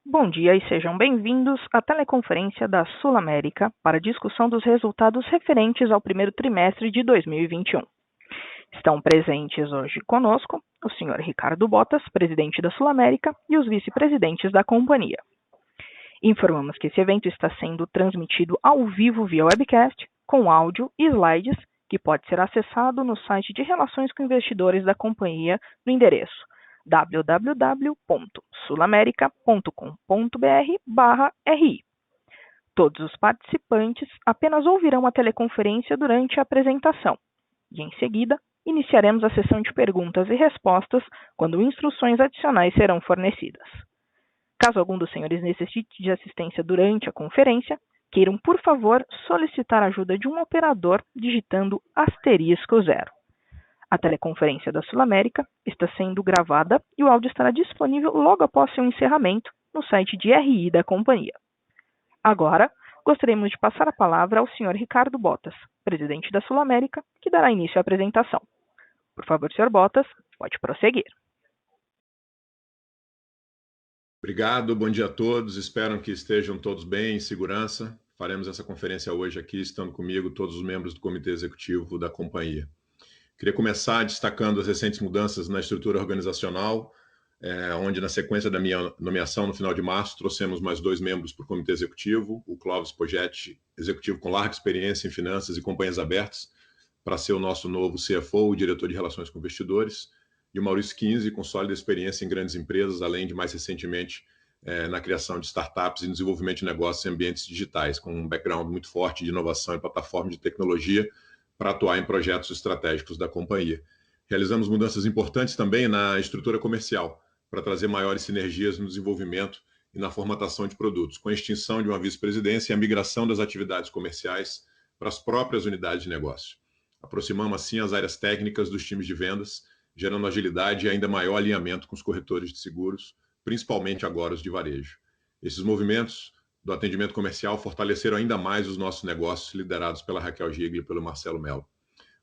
Bom dia e sejam bem-vindos à teleconferência da Sul América para discussão dos resultados referentes ao primeiro trimestre de 2021. Estão presentes hoje conosco o Sr. Ricardo Bottas, presidente da Sul América, e os vice-presidentes da companhia. Informamos que esse evento está sendo transmitido ao vivo via webcast, com áudio e slides, que pode ser acessado no site de Relações com Investidores da companhia no endereço www.sulamerica.com.br/ri. Todos os participantes apenas ouvirão a teleconferência durante a apresentação e, em seguida, iniciaremos a sessão de perguntas e respostas quando instruções adicionais serão fornecidas. Caso algum dos senhores necessite de assistência durante a conferência, queiram, por favor, solicitar a ajuda de um operador digitando *0. A teleconferência da Sul América está sendo gravada e o áudio estará disponível logo após seu encerramento no site de RI da companhia. Agora, gostaríamos de passar a palavra ao Sr. Ricardo Bottas, presidente da Sul América, que dará início à apresentação. Por favor, Sr. Bottas, pode prosseguir. Obrigado, bom dia a todos. Espero que estejam todos bem, em segurança. Faremos essa conferência hoje aqui, estando comigo todos os membros do Comitê Executivo da companhia. Queria começar destacando as recentes mudanças na estrutura organizacional, onde, na sequência da minha nomeação no final de março, trouxemos mais 2 membros para o Comitê Executivo, o Clóvis Poggetti, executivo com larga experiência em finanças e companhias abertas, para ser o nosso novo CFO, o diretor de Relações com Investidores, e o Maurício Kinzi, com sólida experiência em grandes empresas, além de, mais recentemente, na criação de startups e desenvolvimento de negócios em ambientes digitais, com um background muito forte de inovação e plataforma de tecnologia para atuar em projetos estratégicos da companhia. Realizamos mudanças importantes também na estrutura comercial, para trazer maiores sinergias no desenvolvimento e na formatação de produtos, com a extinção de uma vice-presidência e a migração das atividades comerciais para as próprias unidades de negócio. Aproximamos, assim, as áreas técnicas dos times de vendas, gerando agilidade e ainda maior alinhamento com os corretores de seguros, principalmente agora os de varejo. Esses movimentos do atendimento comercial fortaleceram ainda mais os nossos negócios, liderados pela Raquel Gigli e pelo Marcelo Mello.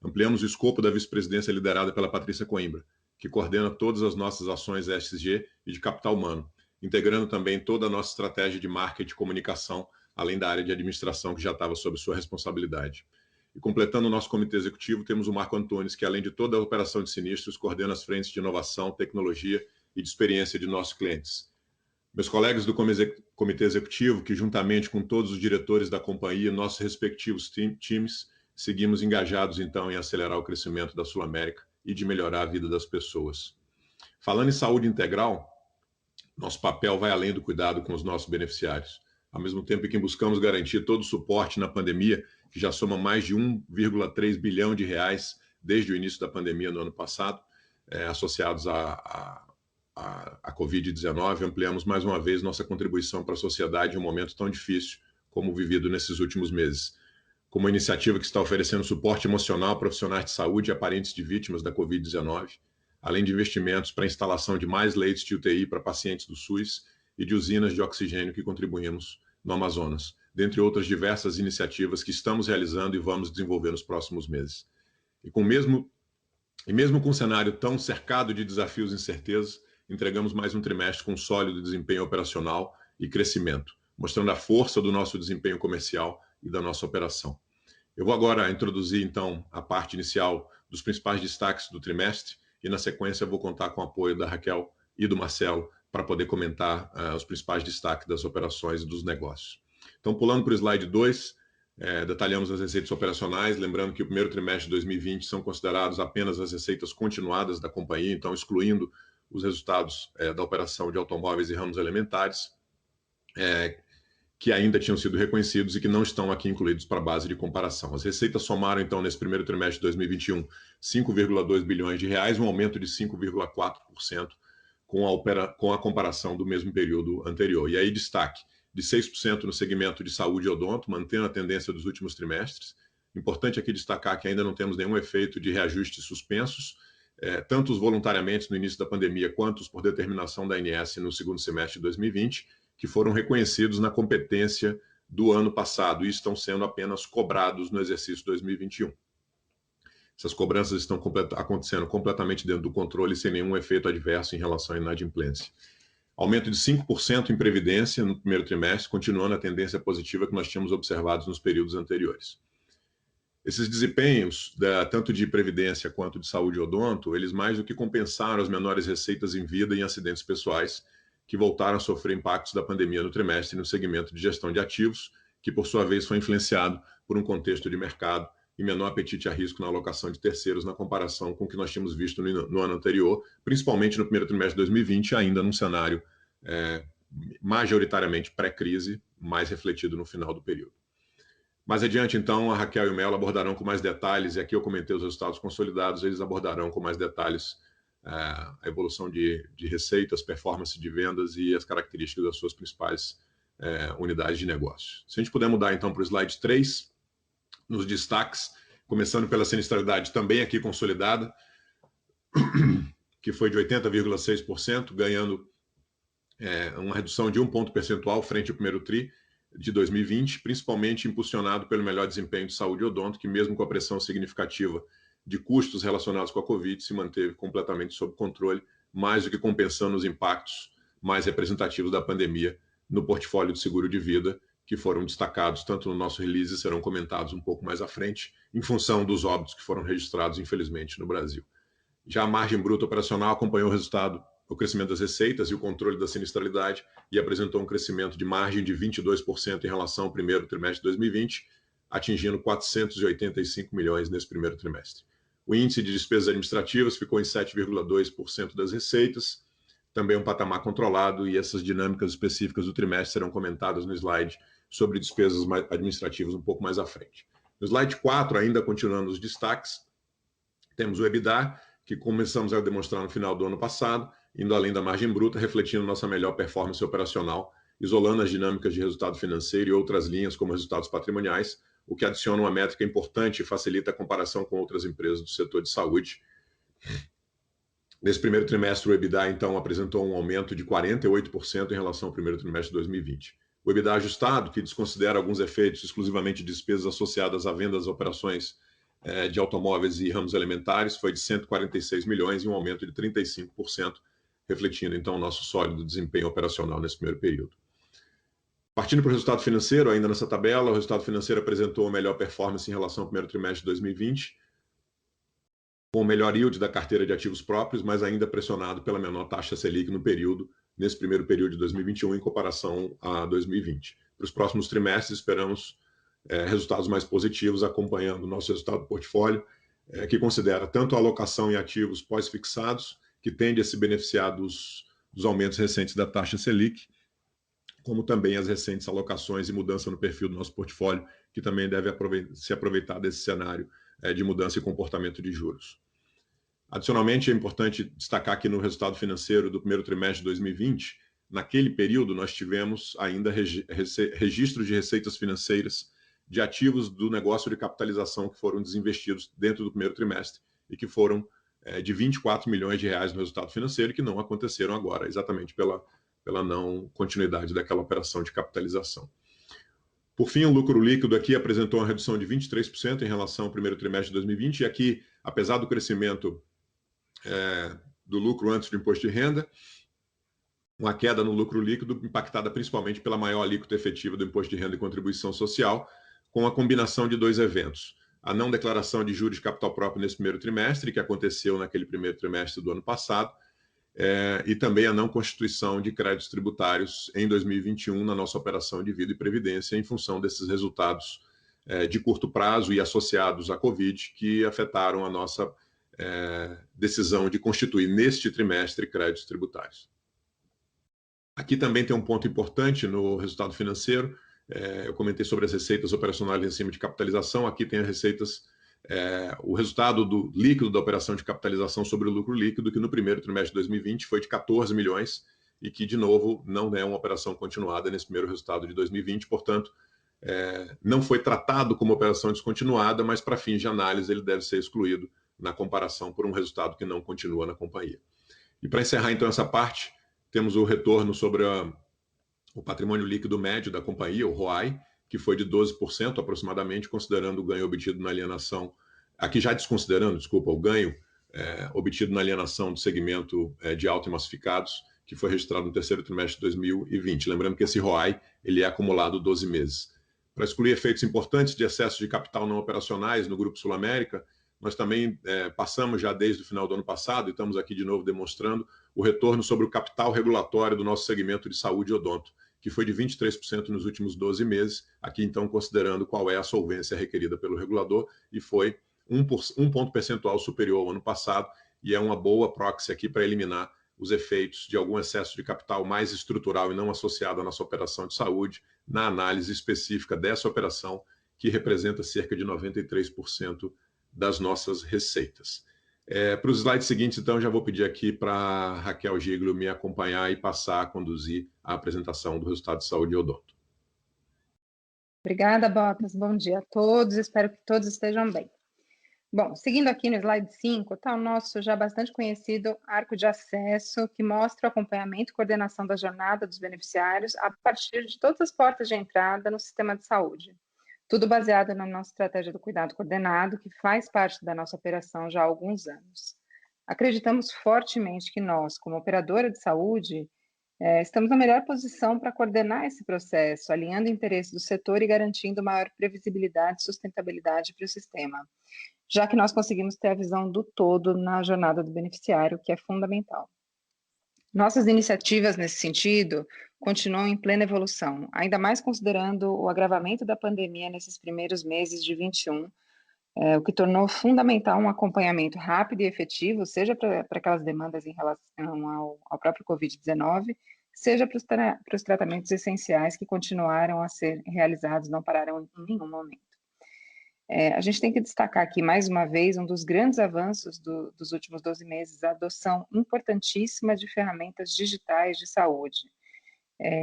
Ampliamos o escopo da vice-presidência liderada pela Patrícia Coimbra, que coordena todas as nossas ações ESG e de capital humano, integrando também toda a nossa estratégia de marketing e comunicação, além da área de administração que já estava sob sua responsabilidade. E completando o nosso comitê executivo, temos o Marco Antunes, que além de toda a operação de sinistros, coordena as frentes de inovação, tecnologia e de experiência de nossos clientes. Meus colegas do comitê executivo, que juntamente com todos os diretores da companhia, nossos respectivos times, seguimos engajados então em acelerar o crescimento da Sul América e de melhorar a vida das pessoas. Falando em saúde integral, nosso papel vai além do cuidado com os nossos beneficiários. Ao mesmo tempo em que buscamos garantir todo o suporte na pandemia, que já soma mais de 1,3 bilhão de reais desde o início da pandemia no ano passado, associados à Covid-19, ampliamos mais uma vez nossa contribuição para a sociedade em um momento tão difícil como o vivido nesses últimos meses. Como uma iniciativa que está oferecendo suporte emocional a profissionais de saúde e a parentes de vítimas da Covid-19, além de investimentos para a instalação de mais leitos de UTI para pacientes do SUS e de usinas de oxigênio que contribuímos no Amazonas, dentre outras diversas iniciativas que estamos realizando e vamos desenvolver nos próximos meses. E mesmo com um cenário tão cercado de desafios e incertezas, entregamos mais um trimestre com sólido desempenho operacional e crescimento, mostrando a força do nosso desempenho comercial e da nossa operação. Eu vou agora introduzir, então, a parte inicial dos principais destaques do trimestre e, na sequência, eu vou contar com o apoio da Raquel e do Marcelo para poder comentar os principais destaques das operações e dos negócios. Então, pulando para o slide 2, detalhamos as receitas operacionais, lembrando que o primeiro trimestre de 2020 são considerados apenas as receitas continuadas da companhia, então excluindo os resultados da operação de automóveis e ramos elementares, que ainda tinham sido reconhecidos e que não estão aqui incluídos para a base de comparação. As receitas somaram, então, nesse primeiro trimestre de 2021, 5,2 bilhões de reais, um aumento de 5,4% com a comparação do mesmo período anterior. E aí, destaque de 6% no segmento de saúde e odonto, mantendo a tendência dos últimos trimestres. Importante aqui destacar que ainda não temos nenhum efeito de reajustes suspensos, tanto os voluntariamente no início da pandemia, quanto os por determinação da ANS no segundo semestre de 2020, que foram reconhecidos na competência do ano passado e estão sendo apenas cobrados no exercício 2021. Essas cobranças estão acontecendo completamente dentro do controle, sem nenhum efeito adverso em relação à inadimplência. Aumento de 5% em previdência no primeiro trimestre, continuando a tendência positiva que nós tínhamos observado nos períodos anteriores. Esses desempenhos, tanto de previdência quanto de saúde e odonto, eles mais do que compensaram as menores receitas em vida e em acidentes pessoais, que voltaram a sofrer impactos da pandemia no trimestre no segmento de gestão de ativos, que por sua vez foi influenciado por um contexto de mercado e menor apetite a risco na alocação de terceiros na comparação com o que nós tínhamos visto no ano anterior, principalmente no primeiro trimestre de 2020, ainda num cenário majoritariamente pré-crise, mais refletido no final do período. Mais adiante, então, a Raquel e o Melo abordarão com mais detalhes, e aqui eu comentei os resultados consolidados, eles abordarão com mais detalhes a evolução de receitas, performance de vendas e as características das suas principais unidades de negócio. Se a gente puder mudar, então, para o slide 3, nos destaques, começando pela sinistralidade também aqui consolidada, que foi de 80,6%, ganhando uma redução de 1 ponto percentual frente ao primeiro TRI de 2020, principalmente impulsionado pelo melhor desempenho de saúde e odonto, que mesmo com a pressão significativa de custos relacionados com a Covid, se manteve completamente sob controle, mais do que compensando os impactos mais representativos da pandemia no portfólio de seguro de vida, que foram destacados tanto no nosso release e serão comentados um pouco mais à frente, em função dos óbitos que foram registrados, infelizmente, no Brasil. Já a margem bruta operacional acompanhou o crescimento das receitas e o controle da sinistralidade e apresentou um crescimento de margem de 22% em relação ao primeiro trimestre de 2020, atingindo 485 milhões nesse primeiro trimestre. O índice de despesas administrativas ficou em 7,2% das receitas, também um patamar controlado, e essas dinâmicas específicas do trimestre serão comentadas no slide sobre despesas administrativas um pouco mais à frente. No slide 4, ainda continuando os destaques, temos o EBITDA, que começamos a demonstrar no final do ano passado, indo além da margem bruta, refletindo nossa melhor performance operacional, isolando as dinâmicas de resultado financeiro e outras linhas como resultados patrimoniais, o que adiciona uma métrica importante e facilita a comparação com outras empresas do setor de saúde. Nesse primeiro trimestre, o EBITDA, então, apresentou um aumento de 48% em relação ao primeiro trimestre de 2020. O EBITDA ajustado, que desconsidera alguns efeitos exclusivamente de despesas associadas à venda das operações de automóveis e ramos alimentares, foi de 146 milhões e um aumento de 35%, refletindo, então, o nosso sólido desempenho operacional nesse primeiro período. Partindo para o resultado financeiro, ainda nessa tabela, o resultado financeiro apresentou a melhor performance em relação ao primeiro trimestre de 2020, com o melhor yield da carteira de ativos próprios, mas ainda pressionado pela menor taxa Selic no período, nesse primeiro período de 2021, em comparação a 2020. Para os próximos trimestres, esperamos resultados mais positivos, acompanhando o nosso resultado do portfólio, que considera tanto a alocação em ativos pós-fixados, que tende a se beneficiar dos aumentos recentes da taxa Selic, como também as recentes alocações e mudança no perfil do nosso portfólio, que também deve se aproveitar desse cenário de mudança e comportamento de juros. Adicionalmente, é importante destacar que no resultado financeiro do primeiro trimestre de 2020, naquele período nós tivemos ainda registros de receitas financeiras de ativos do negócio de capitalização que foram desinvestidos dentro do primeiro trimestre e que foram de 24 milhões de reais no resultado financeiro, que não aconteceram agora, exatamente pela não continuidade daquela operação de capitalização. Por fim, o lucro líquido aqui apresentou uma redução de 23% em relação ao primeiro trimestre de 2020, e aqui, apesar do crescimento do lucro antes do imposto de renda, uma queda no lucro líquido impactada principalmente pela maior alíquota efetiva do imposto de renda e contribuição social, com a combinação de dois eventos. A não declaração de juros de capital próprio nesse primeiro trimestre, que aconteceu naquele primeiro trimestre do ano passado, e também a não constituição de créditos tributários em 2021 na nossa operação de vida e previdência, em função desses resultados de curto prazo e associados à Covid, que afetaram a nossa decisão de constituir neste trimestre créditos tributários. Aqui também tem um ponto importante no resultado financeiro. Eu comentei sobre as receitas operacionais em cima de capitalização. Aqui tem as receitas, o resultado do líquido da operação de capitalização sobre o lucro líquido, que no primeiro trimestre de 2020 foi de 14 milhões e que, de novo, não é uma operação continuada nesse primeiro resultado de 2020. Portanto, não foi tratado como operação descontinuada, mas para fins de análise ele deve ser excluído na comparação por um resultado que não continua na companhia. E para encerrar, então, essa parte, temos o retorno sobre o patrimônio líquido médio da companhia, o ROAI, que foi de 12% aproximadamente, considerando o ganho obtido na alienação, aqui já desconsiderando, desculpa, o ganho obtido na alienação do segmento de auto e massificados, que foi registrado no terceiro trimestre de 2020. Lembrando que esse ROAI ele é acumulado 12 meses. Para excluir efeitos importantes de excesso de capital não operacionais no Grupo Sul América, nós também passamos já desde o final do ano passado, e estamos aqui de novo demonstrando, o retorno sobre o capital regulatório do nosso segmento de saúde e odonto, que foi de 23% nos últimos 12 meses, aqui então considerando qual é a solvência requerida pelo regulador, e foi um ponto percentual superior ao ano passado, e é uma boa proxy aqui para eliminar os efeitos de algum excesso de capital mais estrutural e não associado à nossa operação de saúde, na análise específica dessa operação, que representa cerca de 93% das nossas receitas. Para os slides seguintes, então, já vou pedir aqui para a Raquel Giglio me acompanhar e passar a conduzir a apresentação do resultado de saúde e odonto. Obrigada, Botas. Bom dia a todos. Espero que todos estejam bem. Bom, seguindo aqui no slide 5, está o nosso já bastante conhecido arco de acesso, que mostra o acompanhamento e coordenação da jornada dos beneficiários a partir de todas as portas de entrada no sistema de saúde. Tudo baseado na nossa estratégia do cuidado coordenado, que faz parte da nossa operação já há alguns anos. Acreditamos fortemente que nós, como operadora de saúde, estamos na melhor posição para coordenar esse processo, alinhando o interesse do setor e garantindo maior previsibilidade e sustentabilidade para o sistema, já que nós conseguimos ter a visão do todo na jornada do beneficiário, que é fundamental. Nossas iniciativas nesse sentido continuam em plena evolução, ainda mais considerando o agravamento da pandemia nesses primeiros meses de 21, o que tornou fundamental um acompanhamento rápido e efetivo, seja para aquelas demandas em relação ao próprio Covid-19, seja para os tratamentos essenciais que continuaram a ser realizados, não pararam em nenhum momento. A gente tem que destacar aqui, mais uma vez, um dos grandes avanços dos últimos 12 meses, a adoção importantíssima de ferramentas digitais de saúde,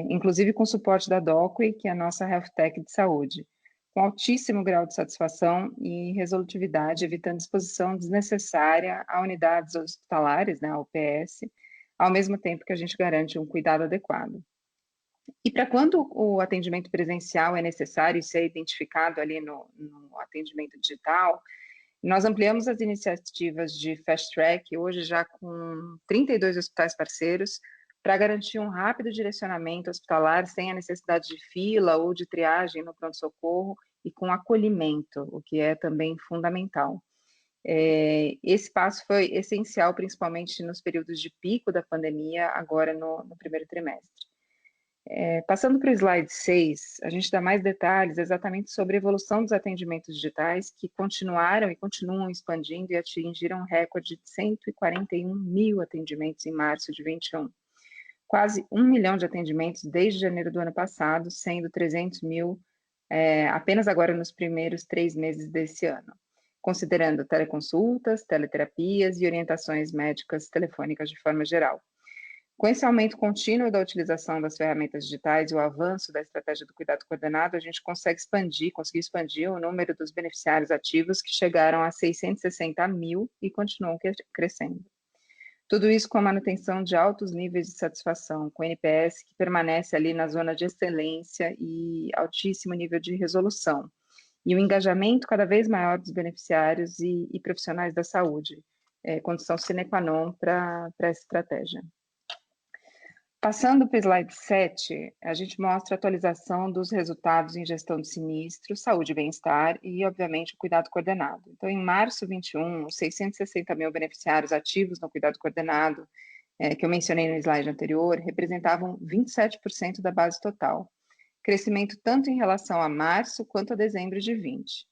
inclusive com suporte da DocWe, que é a nossa Health Tech de saúde, com altíssimo grau de satisfação e resolutividade, evitando exposição desnecessária a unidades hospitalares, né, a UPS, ao mesmo tempo que a gente garante um cuidado adequado. E para quando o atendimento presencial é necessário ser identificado ali no atendimento digital, nós ampliamos as iniciativas de Fast Track, hoje já com 32 hospitais parceiros, para garantir um rápido direcionamento hospitalar sem a necessidade de fila ou de triagem no pronto-socorro e com acolhimento, o que é também fundamental. Esse passo foi essencial, principalmente nos períodos de pico da pandemia, agora no primeiro trimestre. Passando para o slide 6, a gente dá mais detalhes exatamente sobre a evolução dos atendimentos digitais que continuaram e continuam expandindo e atingiram um recorde de 141 mil atendimentos em março de 21. Quase 1 milhão de atendimentos desde janeiro do ano passado, sendo 300 mil apenas agora nos primeiros 3 meses desse ano, considerando teleconsultas, teleterapias e orientações médicas telefônicas de forma geral. Com esse aumento contínuo da utilização das ferramentas digitais e o avanço da estratégia do cuidado coordenado, a gente conseguiu expandir o número dos beneficiários ativos, que chegaram a 660 mil e continuam crescendo. Tudo isso com a manutenção de altos níveis de satisfação, com o NPS que permanece ali na zona de excelência e altíssimo nível de resolução, e o engajamento cada vez maior dos beneficiários e profissionais da saúde, condição sine qua non para essa estratégia. Passando para o slide 7, a gente mostra a atualização dos resultados em gestão de sinistro, saúde e bem-estar e, obviamente, o cuidado coordenado. Então, em março de 21, os 660 mil beneficiários ativos no cuidado coordenado, que eu mencionei no slide anterior, representavam 27% da base total. Crescimento tanto em relação a março quanto a dezembro de 20.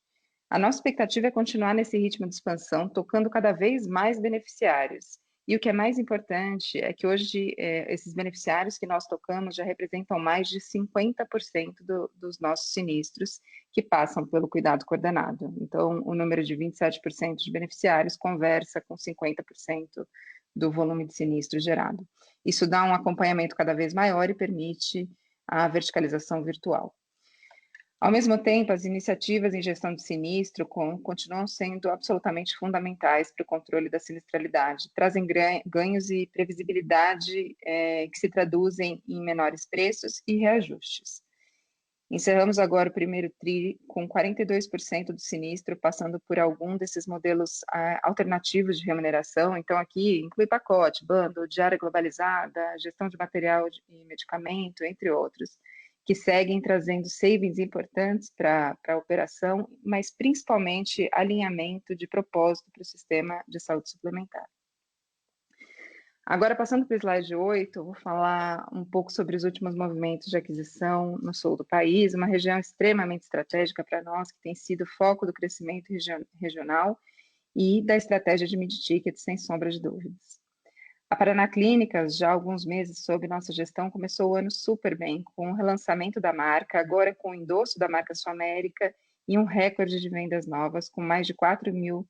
A nossa expectativa é continuar nesse ritmo de expansão, tocando cada vez mais beneficiários. E o que é mais importante é que hoje esses beneficiários que nós tocamos já representam mais de 50% dos nossos sinistros que passam pelo cuidado coordenado. Então, o número de 27% de beneficiários conversa com 50% do volume de sinistro gerado. Isso dá um acompanhamento cada vez maior e permite a verticalização virtual. Ao mesmo tempo, as iniciativas em gestão de sinistro continuam sendo absolutamente fundamentais para o controle da sinistralidade, trazem ganhos e previsibilidade que se traduzem em menores preços e reajustes. Encerramos agora o primeiro TRI com 42% do sinistro, passando por algum desses modelos alternativos de remuneração. Então, aqui inclui pacote, bundle, diária globalizada, gestão de material e medicamento, entre outros, que seguem trazendo savings importantes para a operação, mas principalmente alinhamento de propósito para o sistema de saúde suplementar. Agora, passando para o slide 8, eu vou falar um pouco sobre os últimos movimentos de aquisição no sul do país, uma região extremamente estratégica para nós, que tem sido foco do crescimento regional e da estratégia de mid-ticket, sem sombra de dúvidas. A Paraná Clínicas, já há alguns meses sob nossa gestão, começou o ano super bem, com o relançamento da marca, agora com o endosso da marca Sul América e um recorde de vendas novas, com mais de 4 mil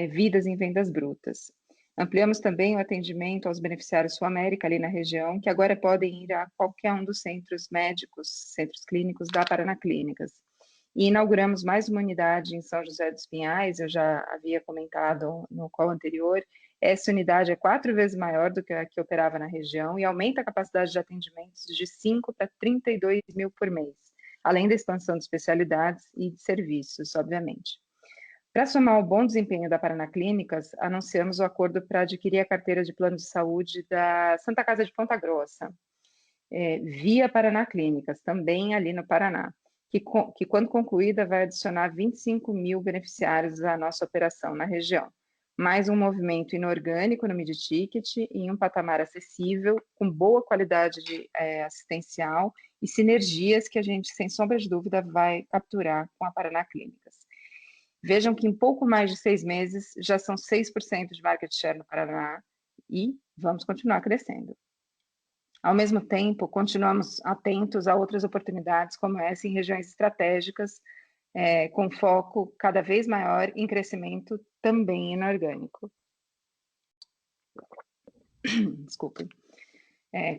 vidas em vendas brutas. Ampliamos também o atendimento aos beneficiários Sul América ali na região, que agora podem ir a qualquer um dos centros médicos, centros clínicos da Paraná Clínicas. E inauguramos mais uma unidade em São José dos Pinhais, eu já havia comentado no call anterior. Essa unidade é 4 vezes maior do que a que operava na região e aumenta a capacidade de atendimentos de 5 para 32 mil por mês, além da expansão de especialidades e de serviços, obviamente. Para somar o bom desempenho da Paraná Clínicas, anunciamos o acordo para adquirir a carteira de plano de saúde da Santa Casa de Ponta Grossa, via Paraná Clínicas, também ali no Paraná, que quando concluída vai adicionar 25 mil beneficiários à nossa operação na região. Mais um movimento inorgânico no mid-ticket em um patamar acessível, com boa qualidade assistencial e sinergias que a gente, sem sombra de dúvida, vai capturar com a Paraná Clínicas. Vejam que em pouco mais de 6 meses já são 6% de market share no Paraná e vamos continuar crescendo. Ao mesmo tempo, continuamos atentos a outras oportunidades como essa em regiões estratégicas, com foco cada vez maior em crescimento também inorgânico. Desculpem.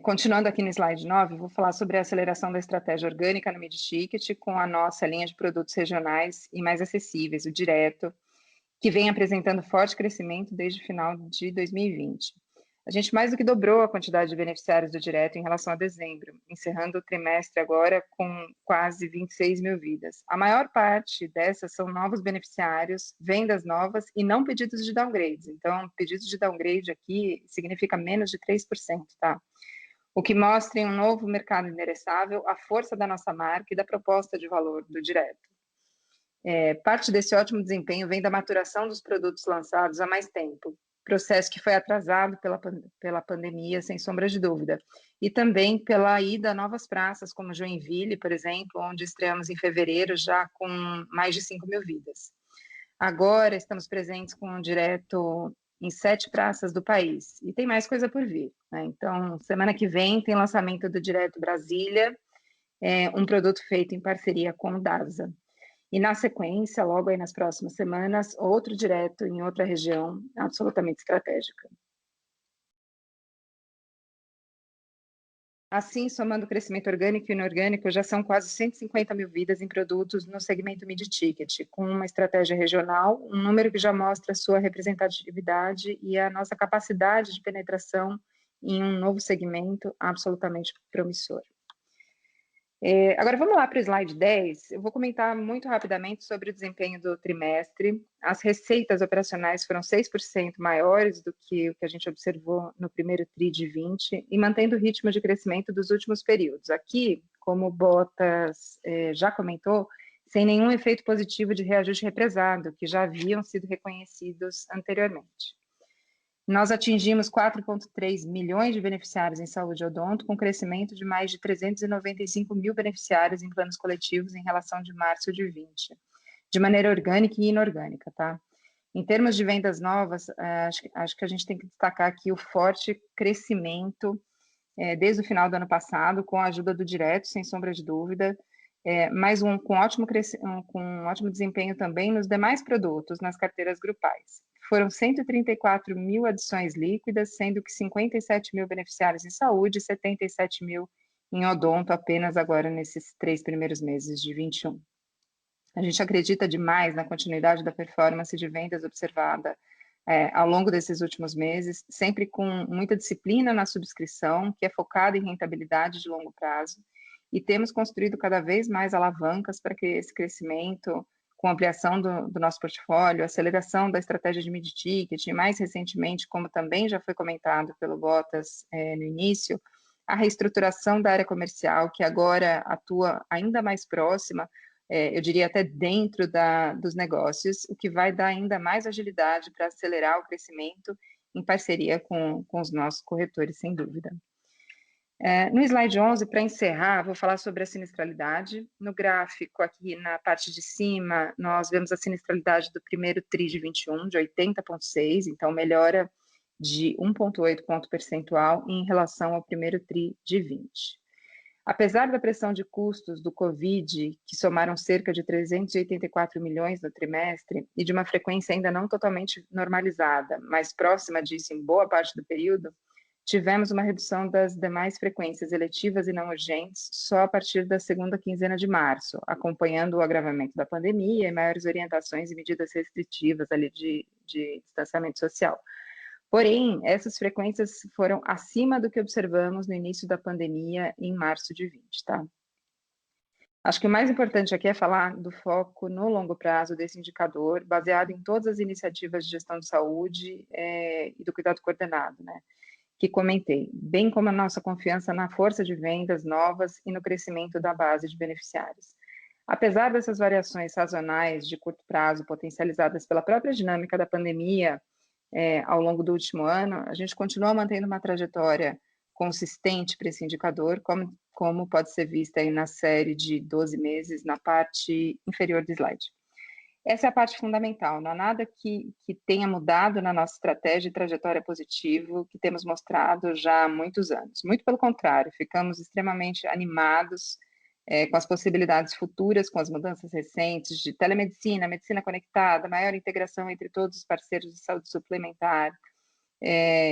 Continuando aqui no slide 9, vou falar sobre a aceleração da estratégia orgânica no mid-ticket com a nossa linha de produtos regionais e mais acessíveis, o Direto, que vem apresentando forte crescimento desde o final de 2020. A gente mais do que dobrou a quantidade de beneficiários do Direto em relação a dezembro, encerrando o trimestre agora com quase 26 mil vidas. A maior parte dessas são novos beneficiários, vendas novas e não pedidos de downgrades. Então, pedidos de downgrade aqui significa menos de 3%, tá? O que mostra em um novo mercado endereçável a força da nossa marca e da proposta de valor do Direto. Parte desse ótimo desempenho vem da maturação dos produtos lançados há mais tempo, processo que foi atrasado pela pandemia, sem sombra de dúvida, e também pela ida a novas praças, como Joinville, por exemplo, onde estreamos em fevereiro já com mais de 5 mil vidas. Agora estamos presentes com um Direto em 7 praças do país, e tem mais coisa por vir, né? Então, semana que vem tem lançamento do Direto Brasília, um produto feito em parceria com o DASA. E na sequência, logo aí nas próximas semanas, outro Direto em outra região absolutamente estratégica. Assim, somando o crescimento orgânico e inorgânico, já são quase 150 mil vidas em produtos no segmento mid-ticket, com uma estratégia regional, um número que já mostra a sua representatividade e a nossa capacidade de penetração em um novo segmento absolutamente promissor. Agora vamos lá para o slide 10, eu vou comentar muito rapidamente sobre o desempenho do trimestre. As receitas operacionais foram 6% maiores do que o que a gente observou no primeiro TRI de 20 e mantendo o ritmo de crescimento dos últimos períodos. Aqui, como o Bottas já comentou, sem nenhum efeito positivo de reajuste represado, que já haviam sido reconhecidos anteriormente. Nós atingimos 4,3 milhões de beneficiários em saúde e odonto, com crescimento de mais de 395 mil beneficiários em planos coletivos em relação de março de 20, de maneira orgânica e inorgânica, tá? Em termos de vendas novas, acho que a gente tem que destacar aqui o forte crescimento desde o final do ano passado, com a ajuda do Direto, sem sombra de dúvida, mas com um ótimo desempenho também nos demais produtos, nas carteiras grupais. Foram 134 mil adições líquidas, sendo que 57 mil beneficiários em saúde e 77 mil em odonto apenas agora nesses 3 primeiros meses de 21. A gente acredita demais na continuidade da performance de vendas observada ao longo desses últimos meses, sempre com muita disciplina na subscrição, que é focada em rentabilidade de longo prazo, e temos construído cada vez mais alavancas para que esse crescimento, com ampliação do nosso portfólio, aceleração da estratégia de mid-ticket, e mais recentemente, como também já foi comentado pelo Bottas no início, a reestruturação da área comercial, que agora atua ainda mais próxima, eu diria até dentro dos negócios, o que vai dar ainda mais agilidade para acelerar o crescimento em parceria com os nossos corretores, sem dúvida. No slide 11, para encerrar, vou falar sobre a sinistralidade. No gráfico, aqui na parte de cima, nós vemos a sinistralidade do primeiro TRI de 21, de 80,6, então melhora de 1,8 ponto percentual em relação ao primeiro TRI de 20. Apesar da pressão de custos do Covid, que somaram cerca de 384 milhões no trimestre, e de uma frequência ainda não totalmente normalizada, mas próxima disso em boa parte do período, tivemos uma redução das demais frequências eletivas e não urgentes só a partir da segunda quinzena de março, acompanhando o agravamento da pandemia e maiores orientações e medidas restritivas ali de distanciamento social. Porém, essas frequências foram acima do que observamos no início da pandemia em março de 20, tá? Acho que o mais importante aqui é falar do foco no longo prazo desse indicador, baseado em todas as iniciativas de gestão de saúde e do cuidado coordenado, né? Que comentei, bem como a nossa confiança na força de vendas novas e no crescimento da base de beneficiários. Apesar dessas variações sazonais de curto prazo potencializadas pela própria dinâmica da pandemia ao longo do último ano, a gente continua mantendo uma trajetória consistente para esse indicador, como pode ser vista aí na série de 12 meses na parte inferior do slide. Essa é a parte fundamental, não há nada que tenha mudado na nossa estratégia e trajetória positiva que temos mostrado já há muitos anos. Muito pelo contrário, ficamos extremamente animados com as possibilidades futuras, com as mudanças recentes de telemedicina, medicina conectada, maior integração entre todos os parceiros de saúde suplementar,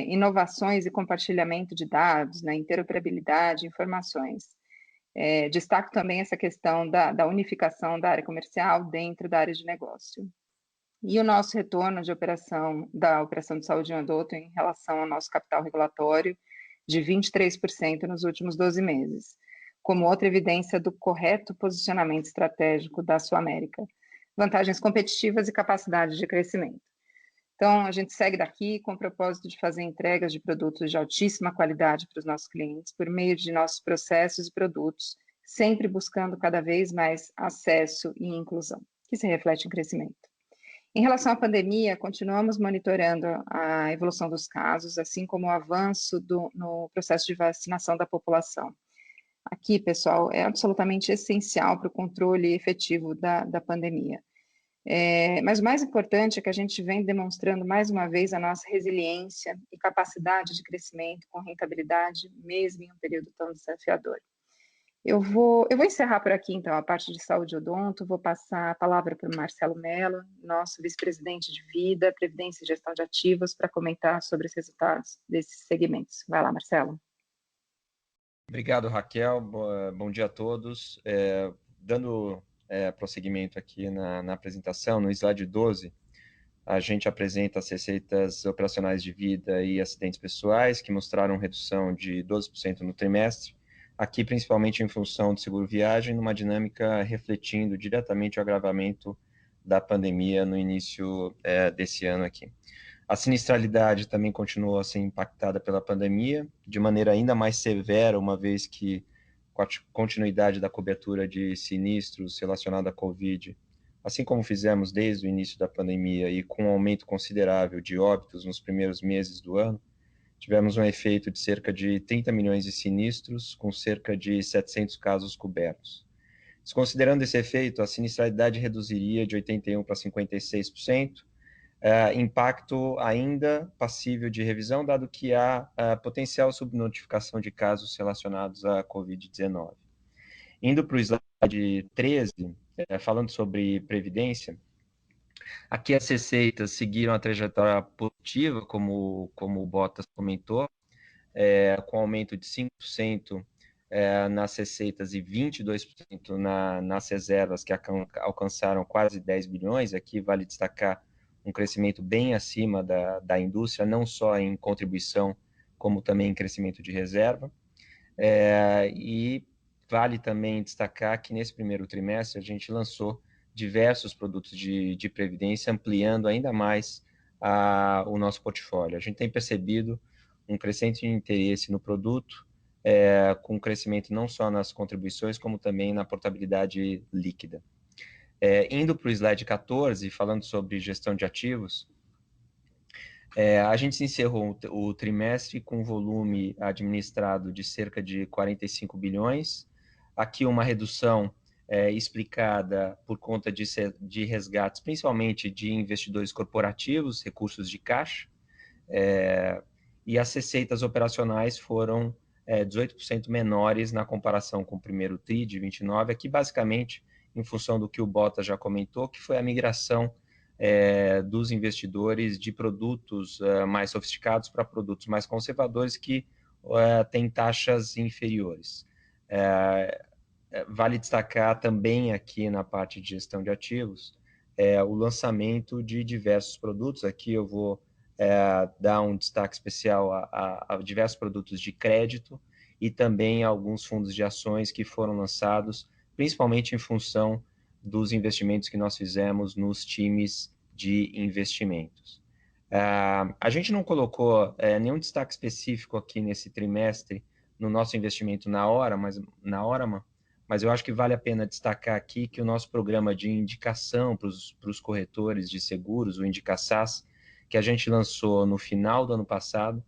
inovações e compartilhamento de dados, né, interoperabilidade, informações. Destaco também essa questão da unificação da área comercial dentro da área de negócio. E o nosso retorno da operação de saúde em odonto em relação ao nosso capital regulatório de 23% nos últimos 12 meses, como outra evidência do correto posicionamento estratégico da Suamérica, vantagens competitivas e capacidade de crescimento. Então, a gente segue daqui com o propósito de fazer entregas de produtos de altíssima qualidade para os nossos clientes, por meio de nossos processos e produtos, sempre buscando cada vez mais acesso e inclusão, que se reflete em crescimento. Em relação à pandemia, continuamos monitorando a evolução dos casos, assim como o avanço no processo de vacinação da população. Aqui, pessoal, é absolutamente essencial para o controle efetivo da pandemia. Mas o mais importante é que a gente vem demonstrando mais uma vez a nossa resiliência e capacidade de crescimento com rentabilidade, mesmo em um período tão desafiador. Eu vou encerrar por aqui, então, a parte de saúde odonto, vou passar a palavra para o Marcelo Mello, nosso vice-presidente de Vida, Previdência e Gestão de Ativos, para comentar sobre os resultados desses segmentos. Vai lá, Marcelo. Obrigado, Raquel. Bom dia a todos. Dando prosseguimento aqui na apresentação, no slide 12, a gente apresenta as receitas operacionais de vida e acidentes pessoais, que mostraram redução de 12% no trimestre, aqui principalmente em função do seguro-viagem, numa dinâmica refletindo diretamente o agravamento da pandemia no início desse ano aqui. A sinistralidade também continuou a ser impactada pela pandemia, de maneira ainda mais severa, uma vez que, com a continuidade da cobertura de sinistros relacionados à Covid, assim como fizemos desde o início da pandemia e com um aumento considerável de óbitos nos primeiros meses do ano, tivemos um efeito de cerca de 30 milhões de sinistros, com cerca de 700 casos cobertos. Desconsiderando esse efeito, a sinistralidade reduziria de 81% para 56%, impacto ainda passível de revisão, dado que há potencial subnotificação de casos relacionados à Covid-19. Indo para o slide 13, falando sobre previdência, aqui as receitas seguiram a trajetória positiva, como o Bottas comentou, com aumento de 5% nas receitas e 22% nas reservas, que alcançaram quase 10 bilhões. Aqui vale destacar um crescimento bem acima da indústria, não só em contribuição, como também em crescimento de reserva. E vale também destacar que nesse primeiro trimestre a gente lançou diversos produtos de previdência, ampliando ainda mais o nosso portfólio. A gente tem percebido um crescente interesse no produto, com crescimento não só nas contribuições, como também na portabilidade líquida. Indo para o slide 14, falando sobre gestão de ativos, a gente se encerrou o trimestre com volume administrado de cerca de 45 bilhões. Aqui uma redução explicada por conta de resgates, principalmente de investidores corporativos, recursos de caixa, e as receitas operacionais foram 18% menores na comparação com o primeiro TRI de 29, aqui basicamente em função do que o Bottas já comentou, que foi a migração dos investidores de produtos mais sofisticados para produtos mais conservadores que têm taxas inferiores. Vale destacar também aqui na parte de gestão de ativos o lançamento de diversos produtos. Aqui eu vou dar um destaque especial a diversos produtos de crédito e também alguns fundos de ações que foram lançados, principalmente em função dos investimentos que nós fizemos nos times de investimentos. A gente não colocou nenhum destaque específico aqui nesse trimestre no nosso investimento na Orama, mas eu acho que vale a pena destacar aqui que o nosso programa de indicação para os corretores de seguros, o IndicaSAS, que a gente lançou no final do ano passado,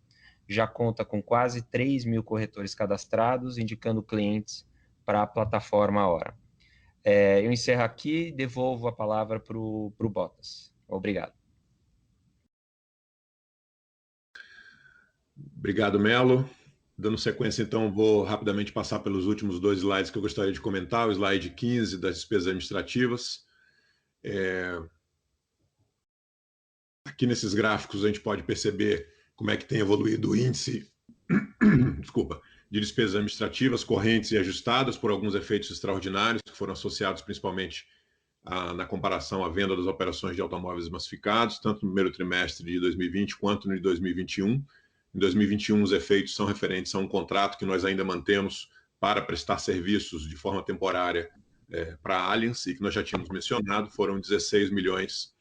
já conta com quase 3 mil corretores cadastrados, indicando clientes para a plataforma Orama. Eu encerro aqui e devolvo a palavra para o Bottas. Obrigado. Obrigado, Melo. Dando sequência, então, vou rapidamente passar pelos últimos 2 slides que eu gostaria de comentar. O slide 15 das despesas administrativas. Aqui nesses gráficos a gente pode perceber como é que tem evoluído o índice de despesas administrativas correntes e ajustadas por alguns efeitos extraordinários que foram associados principalmente na comparação à venda das operações de automóveis massificados, tanto no primeiro trimestre de 2020 quanto no de 2021. Em 2021, os efeitos são referentes a um contrato que nós ainda mantemos para prestar serviços de forma temporária para a Allianz, e que nós já tínhamos mencionado, foram 16 milhões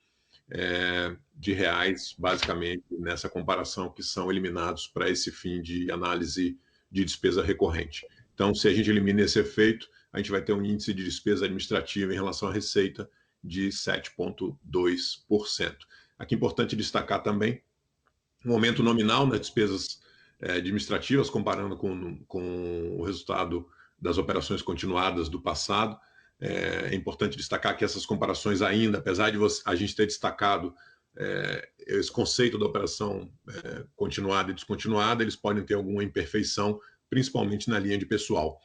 de reais, basicamente, nessa comparação, que são eliminados para esse fim de análise de despesa recorrente. Então, se a gente elimina esse efeito, a gente vai ter um índice de despesa administrativa em relação à receita de 7,2%. Aqui é importante destacar também um aumento nominal nas despesas administrativas, comparando com o resultado das operações continuadas do passado. É importante destacar que essas comparações ainda, apesar de a gente ter destacado esse conceito da operação continuada e descontinuada, eles podem ter alguma imperfeição, principalmente na linha de pessoal.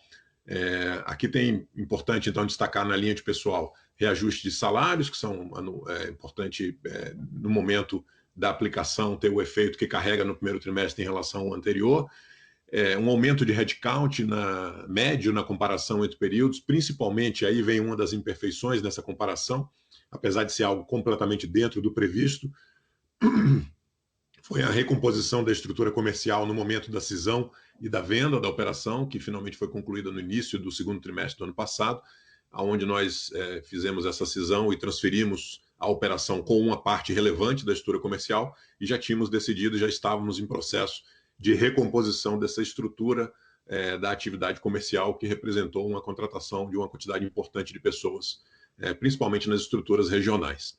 Aqui tem importante, então, destacar na linha de pessoal reajuste de salários, que são importante no momento da aplicação ter o efeito que carrega no primeiro trimestre em relação ao anterior. Um aumento de headcount médio na comparação entre períodos, principalmente, aí vem uma das imperfeições nessa comparação, apesar de ser algo completamente dentro do previsto, foi a recomposição da estrutura comercial no momento da cisão e da venda da operação, que finalmente foi concluída no início do segundo trimestre do ano passado, onde nós fizemos essa cisão e transferimos a operação com uma parte relevante da estrutura comercial, e já tínhamos decidido, já estávamos em processo de recomposição dessa estrutura da atividade comercial, que representou uma contratação de uma quantidade importante de pessoas, principalmente nas estruturas regionais.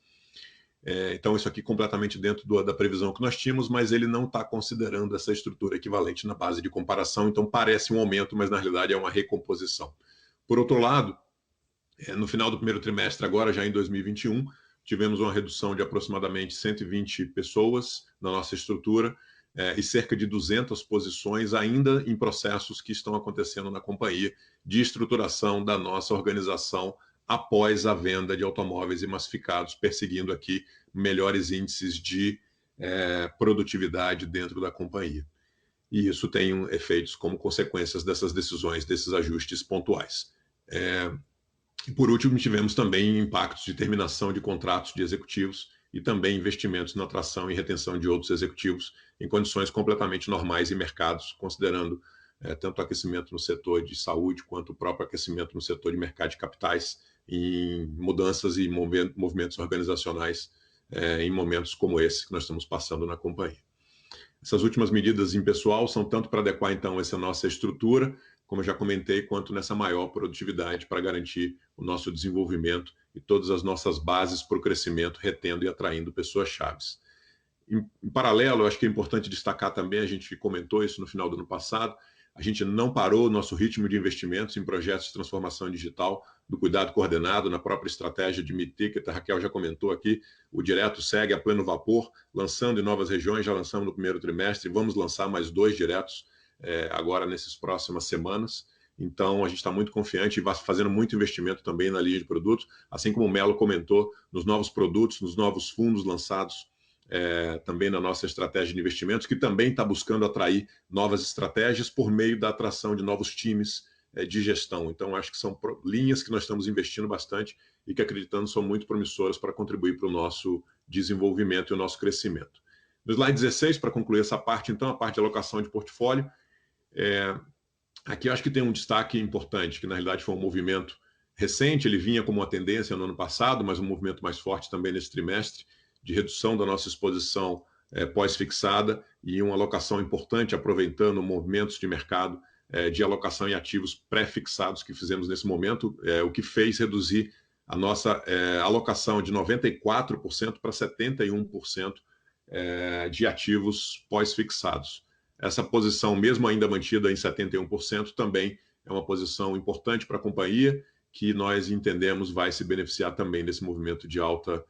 Então, isso aqui completamente dentro da previsão que nós tínhamos, mas ele não está considerando essa estrutura equivalente na base de comparação, então parece um aumento, mas na realidade é uma recomposição. Por outro lado, no final do primeiro trimestre, agora já em 2021, tivemos uma redução de aproximadamente 120 pessoas na nossa estrutura, e cerca de 200 posições ainda em processos que estão acontecendo na companhia de estruturação da nossa organização após a venda de automóveis e massificados, perseguindo aqui melhores índices de produtividade dentro da companhia. E isso tem efeitos como consequências dessas decisões, desses ajustes pontuais. E por último, tivemos também impactos de terminação de contratos de executivos e também investimentos na atração e retenção de outros executivos em condições completamente normais em mercados, considerando tanto o aquecimento no setor de saúde quanto o próprio aquecimento no setor de mercado de capitais, em mudanças e movimentos organizacionais em momentos como esse que nós estamos passando na companhia. Essas últimas medidas em pessoal são tanto para adequar, então, essa nossa estrutura, como eu já comentei, quanto nessa maior produtividade para garantir o nosso desenvolvimento e todas as nossas bases para o crescimento, retendo e atraindo pessoas-chaves. Em paralelo, eu acho que é importante destacar também, a gente comentou isso no final do ano passado, a gente não parou o nosso ritmo de investimentos em projetos de transformação digital, do cuidado coordenado, na própria estratégia de mid-ticket. A Raquel já comentou aqui, o Direto segue a pleno vapor, lançando em novas regiões, já lançamos no primeiro trimestre, vamos lançar mais 2 diretos agora nessas próximas semanas. Então, a gente está muito confiante e vai fazendo muito investimento também na linha de produtos, assim como o Melo comentou, nos novos produtos, nos novos fundos lançados, também na nossa estratégia de investimentos, que também está buscando atrair novas estratégias por meio da atração de novos times de gestão. Então, acho que são linhas que nós estamos investindo bastante e que, acreditando, são muito promissoras para contribuir para o nosso desenvolvimento e o nosso crescimento. No slide 16, para concluir essa parte, então, a parte de alocação de portfólio, aqui eu acho que tem um destaque importante, que na realidade foi um movimento recente, ele vinha como uma tendência no ano passado, mas um movimento mais forte também nesse trimestre, de redução da nossa exposição pós-fixada e uma alocação importante, aproveitando movimentos de mercado de alocação em ativos pré-fixados que fizemos nesse momento, o que fez reduzir a nossa alocação de 94% para 71% de ativos pós-fixados. Essa posição, mesmo ainda mantida em 71%, também é uma posição importante para a companhia, que nós entendemos vai se beneficiar também desse movimento de alta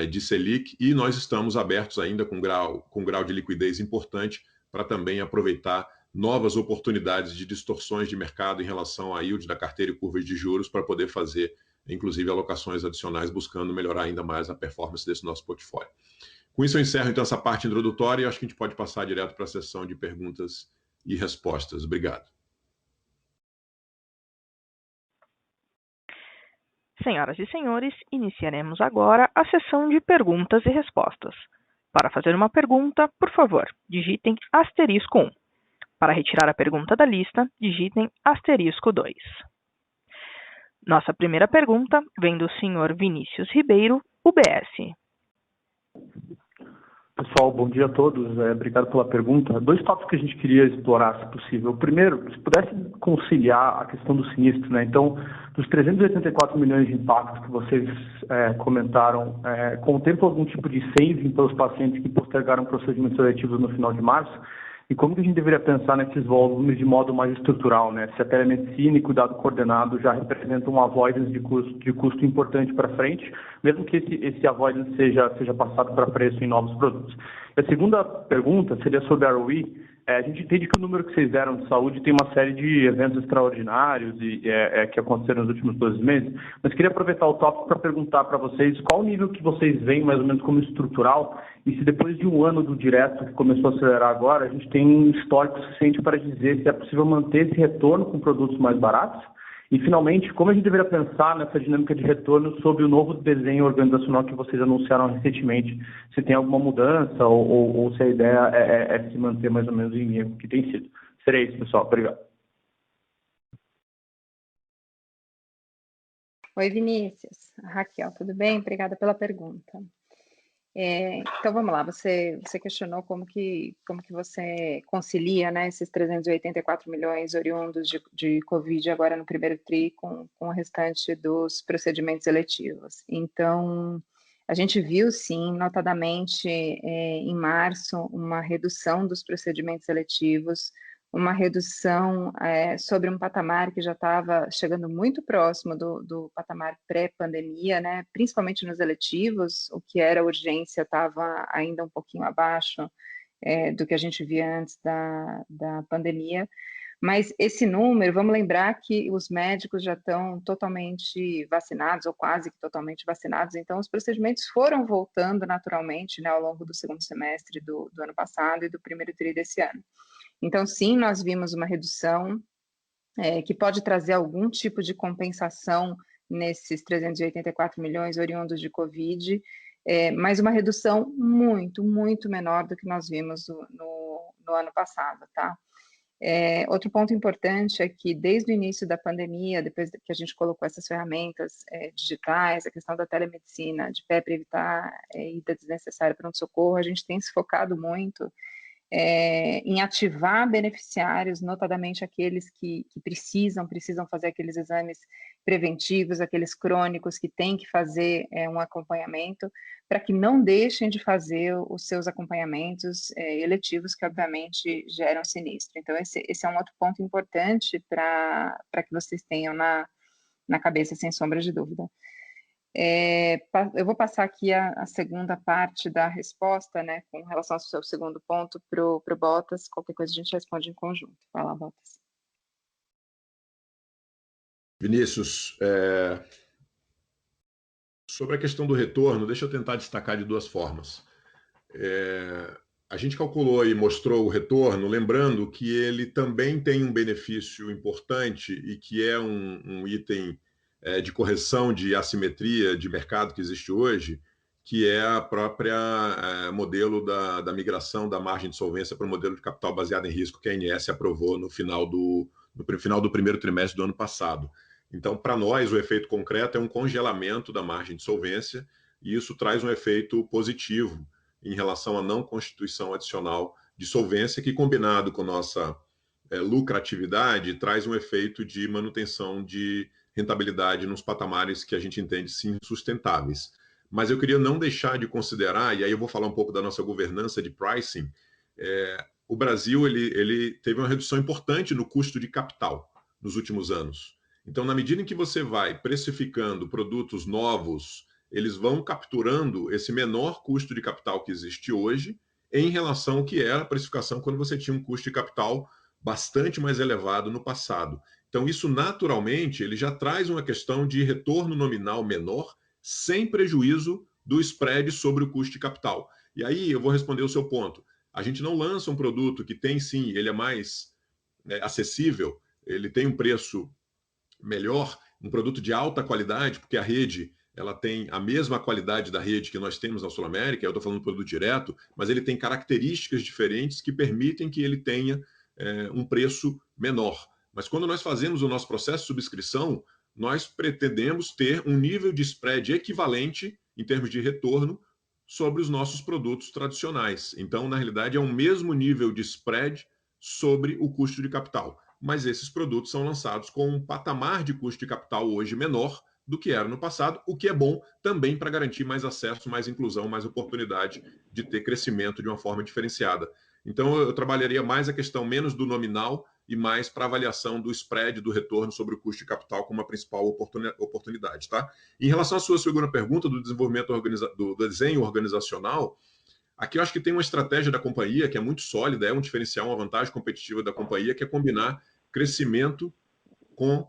de Selic, e nós estamos abertos ainda com grau de liquidez importante para também aproveitar novas oportunidades de distorções de mercado em relação à yield da carteira e curvas de juros para poder fazer, inclusive, alocações adicionais, buscando melhorar ainda mais a performance desse nosso portfólio. Com isso, eu encerro, então, essa parte introdutória e acho que a gente pode passar direto para a sessão de perguntas e respostas. Obrigado. Senhoras e senhores, iniciaremos agora a sessão de perguntas e respostas. Para fazer uma pergunta, por favor, digitem *1. Para retirar a pergunta da lista, digitem *2. Nossa primeira pergunta vem do senhor Vinícius Ribeiro, UBS. Pessoal, bom dia a todos. Obrigado pela pergunta. 2 tópicos que a gente queria explorar, se possível. O primeiro, se pudesse conciliar a questão do sinistro, né? Então, dos 384 milhões de impactos que vocês comentaram, contempla algum tipo de saving para os pacientes que postergaram procedimentos seletivos no final de março? E como que a gente deveria pensar nesses volumes de modo mais estrutural, né? Se a telemedicina e cuidado coordenado já representam um avoidance de custo importante para frente, mesmo que esse avoidance seja passado para preço em novos produtos. A segunda pergunta seria sobre a ROI. A gente entende que o número que vocês deram de saúde tem uma série de eventos extraordinários que aconteceram nos últimos 12 meses, mas queria aproveitar o tópico para perguntar para vocês qual o nível que vocês veem mais ou menos como estrutural e se depois de um ano do direto que começou a acelerar agora, a gente tem um histórico suficiente para dizer se é possível manter esse retorno com produtos mais baratos. E, finalmente, como a gente deveria pensar nessa dinâmica de retorno sobre o novo desenho organizacional que vocês anunciaram recentemente? Se tem alguma mudança ou se a ideia é se manter mais ou menos em linha que tem sido. Seria isso, pessoal. Obrigado. Oi, Vinícius. Raquel, tudo bem? Obrigada pela pergunta. Então, vamos lá. Você questionou como que você concilia, né, esses 384 milhões oriundos de Covid agora no primeiro TRI com o restante dos procedimentos eletivos. Então, a gente viu, sim, notadamente, em março, uma redução dos procedimentos eletivos, uma redução sobre um patamar que já estava chegando muito próximo do patamar pré-pandemia, né? Principalmente nos eletivos, o que era urgência estava ainda um pouquinho abaixo do que a gente via antes da pandemia. Mas esse número, vamos lembrar que os médicos já estão totalmente vacinados, ou quase que totalmente vacinados, então os procedimentos foram voltando naturalmente, né, ao longo do segundo semestre do ano passado e do primeiro TRI desse ano. Então, sim, nós vimos uma redução que pode trazer algum tipo de compensação nesses 384 milhões oriundos de Covid, mas uma redução muito, muito menor do que nós vimos no ano passado, tá? Outro ponto importante é que desde o início da pandemia, depois que a gente colocou essas ferramentas digitais, a questão da telemedicina de pé para evitar ida desnecessária para pronto-socorro, a gente tem se focado muito em ativar beneficiários, notadamente aqueles que precisam fazer aqueles exames preventivos, aqueles crônicos que têm que fazer um acompanhamento, para que não deixem de fazer os seus acompanhamentos eletivos, que obviamente geram sinistro. Então, esse é um outro ponto importante para que vocês tenham na cabeça, sem sombra de dúvida. Eu vou passar aqui a segunda parte da resposta, né, com relação ao seu segundo ponto, para o Bottas. Qualquer coisa a gente responde em conjunto. Vai lá, Bottas. Vinícius, sobre a questão do retorno, deixa eu tentar destacar de duas formas. A gente calculou e mostrou o retorno, lembrando que ele também tem um benefício importante e que é um item de correção de assimetria de mercado que existe hoje, que é a própria modelo da migração da margem de solvência para o modelo de capital baseado em risco que a ANS aprovou no final do primeiro trimestre do ano passado. Então, para nós, o efeito concreto é um congelamento da margem de solvência, e isso traz um efeito positivo em relação à não constituição adicional de solvência, que, combinado com nossa lucratividade, traz um efeito de manutenção de rentabilidade nos patamares que a gente entende sim sustentáveis. Mas eu queria não deixar de considerar, e aí eu vou falar um pouco da nossa governança de pricing. O Brasil ele teve uma redução importante no custo de capital nos últimos anos. Então, na medida em que você vai precificando produtos novos, eles vão capturando esse menor custo de capital que existe hoje em relação ao que era a precificação quando você tinha um custo de capital bastante mais elevado no passado. Então, isso naturalmente ele já traz uma questão de retorno nominal menor, sem prejuízo do spread sobre o custo de capital. E aí eu vou responder o seu ponto. A gente não lança um produto que tem sim, ele é mais acessível, ele tem um preço melhor, um produto de alta qualidade, porque a rede ela tem a mesma qualidade da rede que nós temos na Sul América, eu estou falando do produto direto, mas ele tem características diferentes que permitem que ele tenha um preço menor. Mas quando nós fazemos o nosso processo de subscrição, nós pretendemos ter um nível de spread equivalente em termos de retorno sobre os nossos produtos tradicionais. Então, na realidade, é o mesmo nível de spread sobre o custo de capital. Mas esses produtos são lançados com um patamar de custo de capital hoje menor do que era no passado, o que é bom também para garantir mais acesso, mais inclusão, mais oportunidade de ter crescimento de uma forma diferenciada. Então, eu trabalharia mais a questão menos do nominal e mais para avaliação do spread, do retorno sobre o custo de capital como a principal oportunidade. Tá? Em relação à sua segunda pergunta do desenvolvimento do desenho organizacional, aqui eu acho que tem uma estratégia da companhia que é muito sólida, é um diferencial, uma vantagem competitiva da companhia, que é combinar crescimento com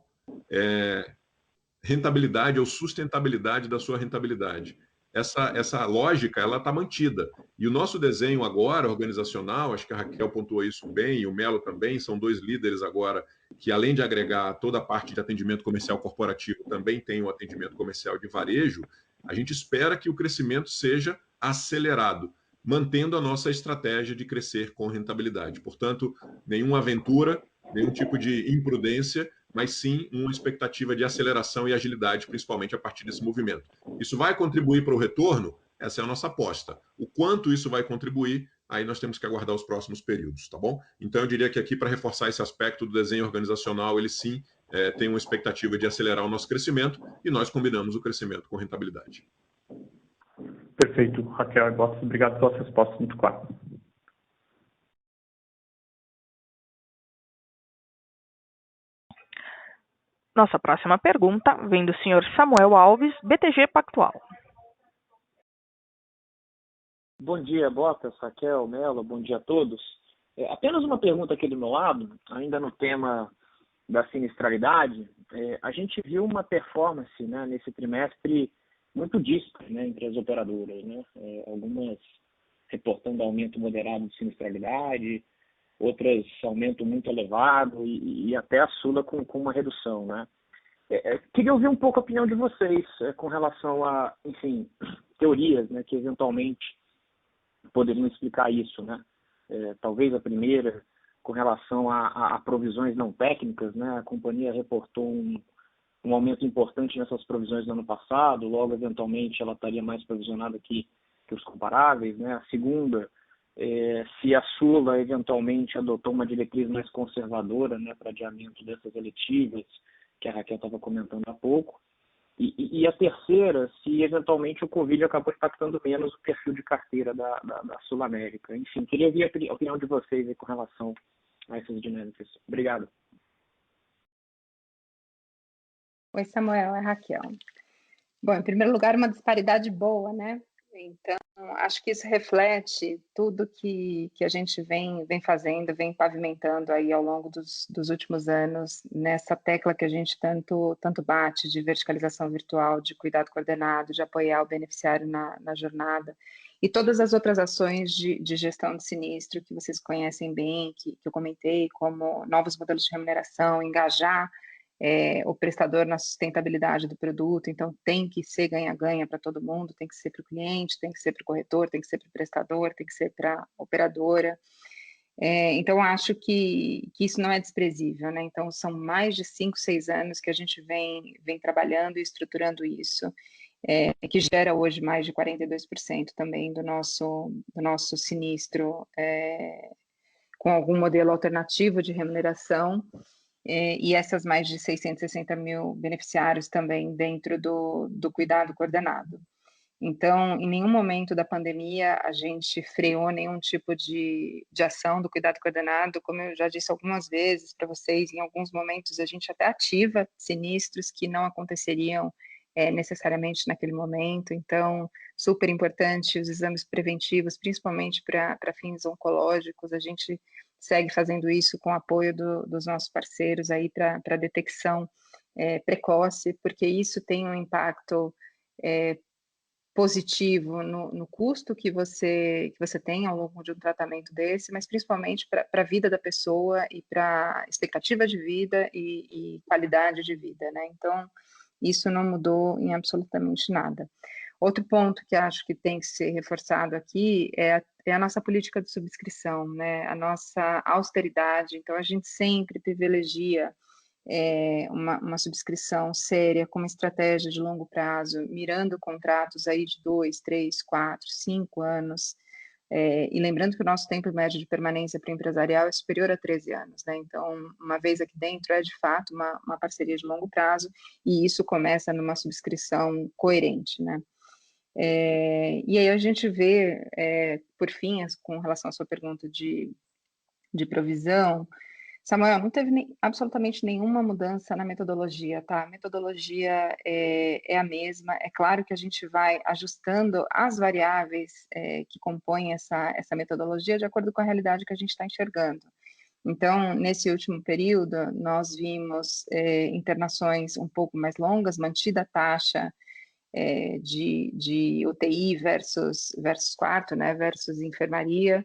rentabilidade ou sustentabilidade da sua rentabilidade. Essa lógica ela está mantida. E o nosso desenho agora, organizacional, acho que a Raquel pontuou isso bem, e o Melo também, são dois líderes agora que, além de agregar toda a parte de atendimento comercial corporativo, também tem o atendimento comercial de varejo. A gente espera que o crescimento seja acelerado, mantendo a nossa estratégia de crescer com rentabilidade. Portanto, nenhuma aventura, nenhum tipo de imprudência, mas sim uma expectativa de aceleração e agilidade, principalmente a partir desse movimento. Isso vai contribuir para o retorno? Essa é a nossa aposta. O quanto isso vai contribuir, aí nós temos que aguardar os próximos períodos, tá bom? Então, eu diria que aqui, para reforçar esse aspecto do desenho organizacional, ele sim tem uma expectativa de acelerar o nosso crescimento e nós combinamos o crescimento com rentabilidade. Perfeito, Raquel e Bottas, obrigado pelas respostas muito claras. Nossa próxima pergunta vem do senhor Samuel Alves, BTG Pactual. Bom dia, Bottas, Raquel, Melo, bom dia a todos. Apenas uma pergunta aqui do meu lado, ainda no tema da sinistralidade. A gente viu uma performance, né, nesse trimestre muito díspara, né, entre as operadoras, né? Algumas reportando aumento moderado de sinistralidade, outras aumento muito elevado e até a Sula com uma redução, né? Queria ouvir um pouco a opinião de vocês com relação a, enfim, teorias, né, que eventualmente poderiam explicar isso, né? Talvez a primeira com relação a provisões não técnicas, né? A companhia reportou um aumento importante nessas provisões no ano passado, logo, eventualmente, ela estaria mais provisionada que os comparáveis, né? A segunda, se a Sula, eventualmente, adotou uma diretriz mais conservadora, né, para adiamento dessas eletivas, que a Raquel estava comentando há pouco. E a terceira, se eventualmente o Covid acabou impactando menos o perfil de carteira da Sul América. Enfim, queria ouvir a opinião de vocês aí com relação a essas dinâmicas. Obrigado. Oi, Samuel, é Raquel. Bom, em primeiro lugar, uma disparidade boa, né? Então, acho que isso reflete tudo que a gente vem fazendo, vem pavimentando aí ao longo dos últimos anos, nessa tecla que a gente tanto bate de verticalização virtual, de cuidado coordenado, de apoiar o beneficiário na jornada, e todas as outras ações de gestão de sinistro que vocês conhecem bem, que eu comentei, como novos modelos de remuneração, engajar o prestador na sustentabilidade do produto, então tem que ser ganha-ganha para todo mundo, tem que ser para o cliente, tem que ser para o corretor, tem que ser para o prestador, tem que ser para a operadora. Então, acho que isso não é desprezível, né? Então, são mais de 5, 6 anos que a gente vem trabalhando e estruturando isso, que gera hoje mais de 42% também do nosso sinistro, com algum modelo alternativo de remuneração, e essas mais de 660 mil beneficiários também dentro do cuidado coordenado. Então, em nenhum momento da pandemia a gente freou nenhum tipo de ação do cuidado coordenado. Como eu já disse algumas vezes para vocês, em alguns momentos a gente até ativa sinistros que não aconteceriam necessariamente naquele momento. Então, super importante os exames preventivos, principalmente para fins oncológicos. A gente segue fazendo isso com o apoio dos nossos parceiros aí para detecção precoce, porque isso tem um impacto positivo no custo que você tem ao longo de um tratamento desse, mas principalmente para a vida da pessoa e para expectativa de vida e qualidade de vida, né? Então, isso não mudou em absolutamente nada. Outro ponto que acho que tem que ser reforçado aqui é a nossa política de subscrição, né? A nossa austeridade. Então, a gente sempre privilegia uma subscrição séria, com uma estratégia de longo prazo, mirando contratos aí de 2, 3, 4, 5 anos, e lembrando que o nosso tempo médio de permanência para o empresarial é superior a 13 anos, né? Então, uma vez aqui dentro, é de fato uma parceria de longo prazo, e isso começa numa subscrição coerente, né? E aí a gente vê, por fim, com relação à sua pergunta de provisão, Samuel, não teve absolutamente nenhuma mudança na metodologia, tá? A metodologia é a mesma. É claro que a gente vai ajustando as variáveis que compõem essa metodologia de acordo com a realidade que a gente está enxergando. Então, nesse último período, nós vimos internações um pouco mais longas, mantida a taxa de UTI versus quarto, né? Versus enfermaria.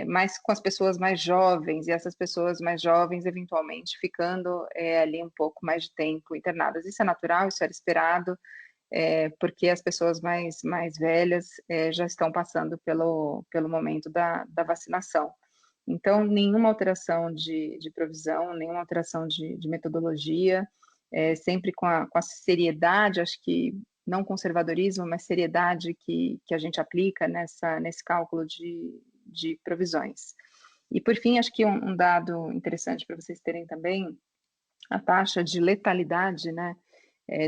Mas com as pessoas mais jovens, e essas pessoas mais jovens, eventualmente, ficando ali um pouco mais de tempo internadas. Isso é natural, isso era esperado, porque as pessoas mais velhas já estão passando pelo momento da vacinação. Então, nenhuma alteração de provisão, nenhuma alteração de metodologia, sempre com a seriedade, acho que não conservadorismo, mas seriedade que a gente aplica nesse cálculo de provisões. E, por fim, acho que um dado interessante para vocês terem também, a taxa de letalidade, né,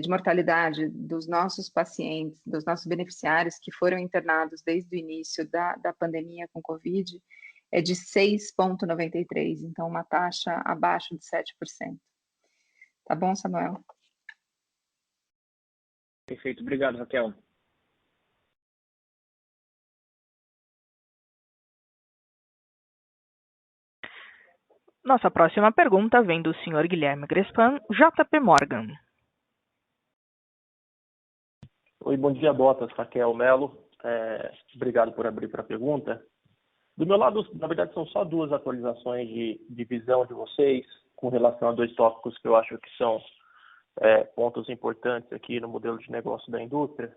de mortalidade dos nossos pacientes, dos nossos beneficiários que foram internados desde o início da pandemia com Covid, é de 6,93, então uma taxa abaixo de 7%. Tá bom, Samuel? Perfeito, obrigado, Raquel. Nossa próxima pergunta vem do Sr. Guilherme Grespan, JP Morgan. Oi, bom dia, Bottas, Raquel, Melo. Obrigado por abrir para a pergunta. Do meu lado, na verdade, são só duas atualizações de visão de vocês com relação a dois tópicos que eu acho que são pontos importantes aqui no modelo de negócio da indústria.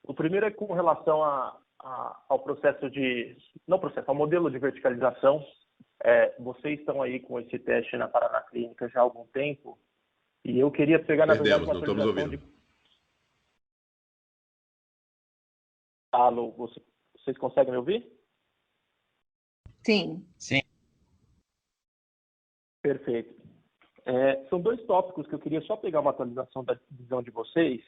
O primeiro é com relação ao processo ao modelo de verticalização vocês estão aí com esse teste na Paraná Clínica já há algum tempo, e eu queria pegar, na verdade, uma atualização de... Alô, vocês conseguem me ouvir? Sim. Sim. Perfeito. São dois tópicos que eu queria só pegar uma atualização da visão de vocês.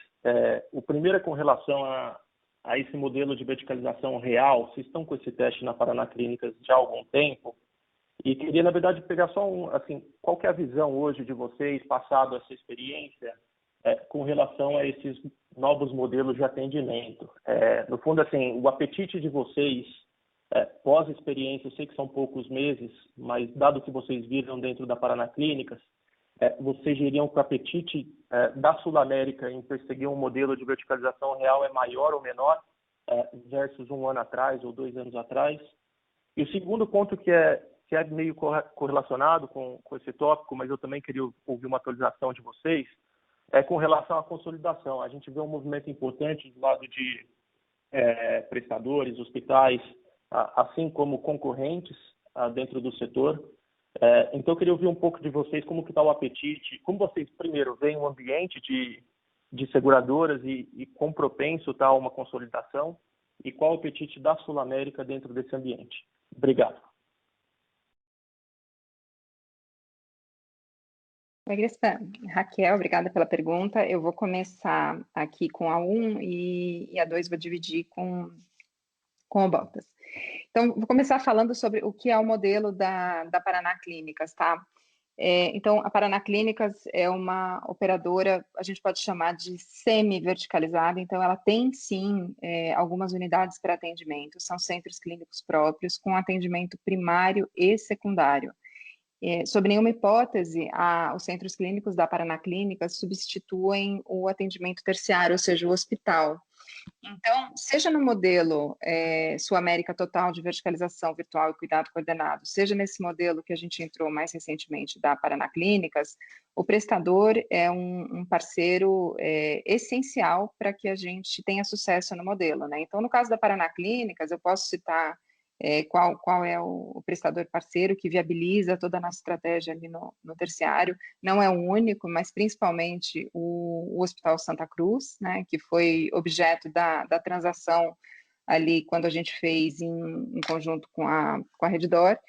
O primeiro é com relação a esse modelo de verticalização real. Vocês estão com esse teste na Paraná Clínicas já há algum tempo. E queria, na verdade, pegar só qual que é a visão hoje de vocês, passado essa experiência, com relação a esses novos modelos de atendimento. No fundo, assim, o apetite de vocês, pós-experiência, eu sei que são poucos meses, mas dado que vocês viram dentro da Paraná Clínicas, vocês diriam que o apetite da Sul América em perseguir um modelo de verticalização real é maior ou menor versus um ano atrás ou 2 anos atrás? E o segundo ponto que é meio correlacionado com esse tópico, mas eu também queria ouvir uma atualização de vocês, é com relação à consolidação. A gente vê um movimento importante do lado de prestadores, hospitais, assim como concorrentes dentro do setor. Então, eu queria ouvir um pouco de vocês, como que está o apetite, como vocês, primeiro, veem o ambiente de seguradoras e quão propenso está uma consolidação, e qual o apetite da Sul América dentro desse ambiente. Obrigado. Oi, Gristan. Raquel, obrigada pela pergunta. Eu vou começar aqui com a 1 e a 2 vou dividir com o Bottas. Então, vou começar falando sobre o que é o modelo da Paraná Clínicas, tá? Então, a Paraná Clínicas é uma operadora, a gente pode chamar de semi-verticalizada, então ela tem, sim, algumas unidades para atendimento, são centros clínicos próprios, com atendimento primário e secundário. Sob nenhuma hipótese, os centros clínicos da Paraná Clínicas substituem o atendimento terciário, ou seja, o hospital. Então, seja no modelo Sul América Total de verticalização virtual e cuidado coordenado, seja nesse modelo que a gente entrou mais recentemente da Paraná Clínicas, o prestador é um parceiro essencial para que a gente tenha sucesso no modelo, né? Então, no caso da Paraná Clínicas, eu posso citar qual é o prestador parceiro que viabiliza toda a nossa estratégia ali no terciário. Não é o único, mas principalmente o Hospital Santa Cruz, né, que foi objeto da transação ali quando a gente fez em conjunto com a Redditor.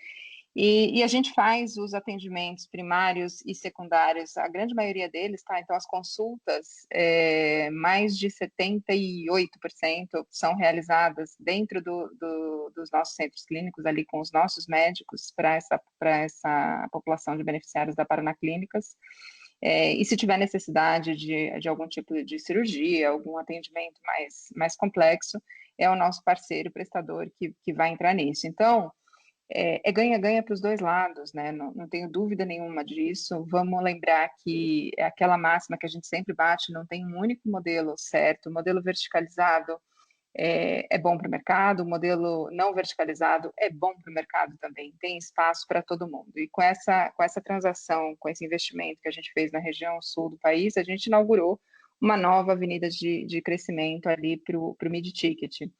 E a gente faz os atendimentos primários e secundários, a grande maioria deles, tá? Então, as consultas, mais de 78% são realizadas dentro dos nossos centros clínicos, ali com os nossos médicos, para essa população de beneficiários da Paraná Clínicas. E se tiver necessidade de algum tipo de cirurgia, algum atendimento mais complexo, é o nosso parceiro prestador que vai entrar nisso. Então, ganha-ganha para os dois lados, né? Não tenho dúvida nenhuma disso. Vamos lembrar que é aquela máxima que a gente sempre bate, não tem um único modelo certo. O modelo verticalizado é bom para o mercado, o modelo não verticalizado é bom para o mercado também, tem espaço para todo mundo. E com essa transação, com esse investimento que a gente fez na região sul do país, a gente inaugurou uma nova avenida de crescimento ali para o mid-ticket.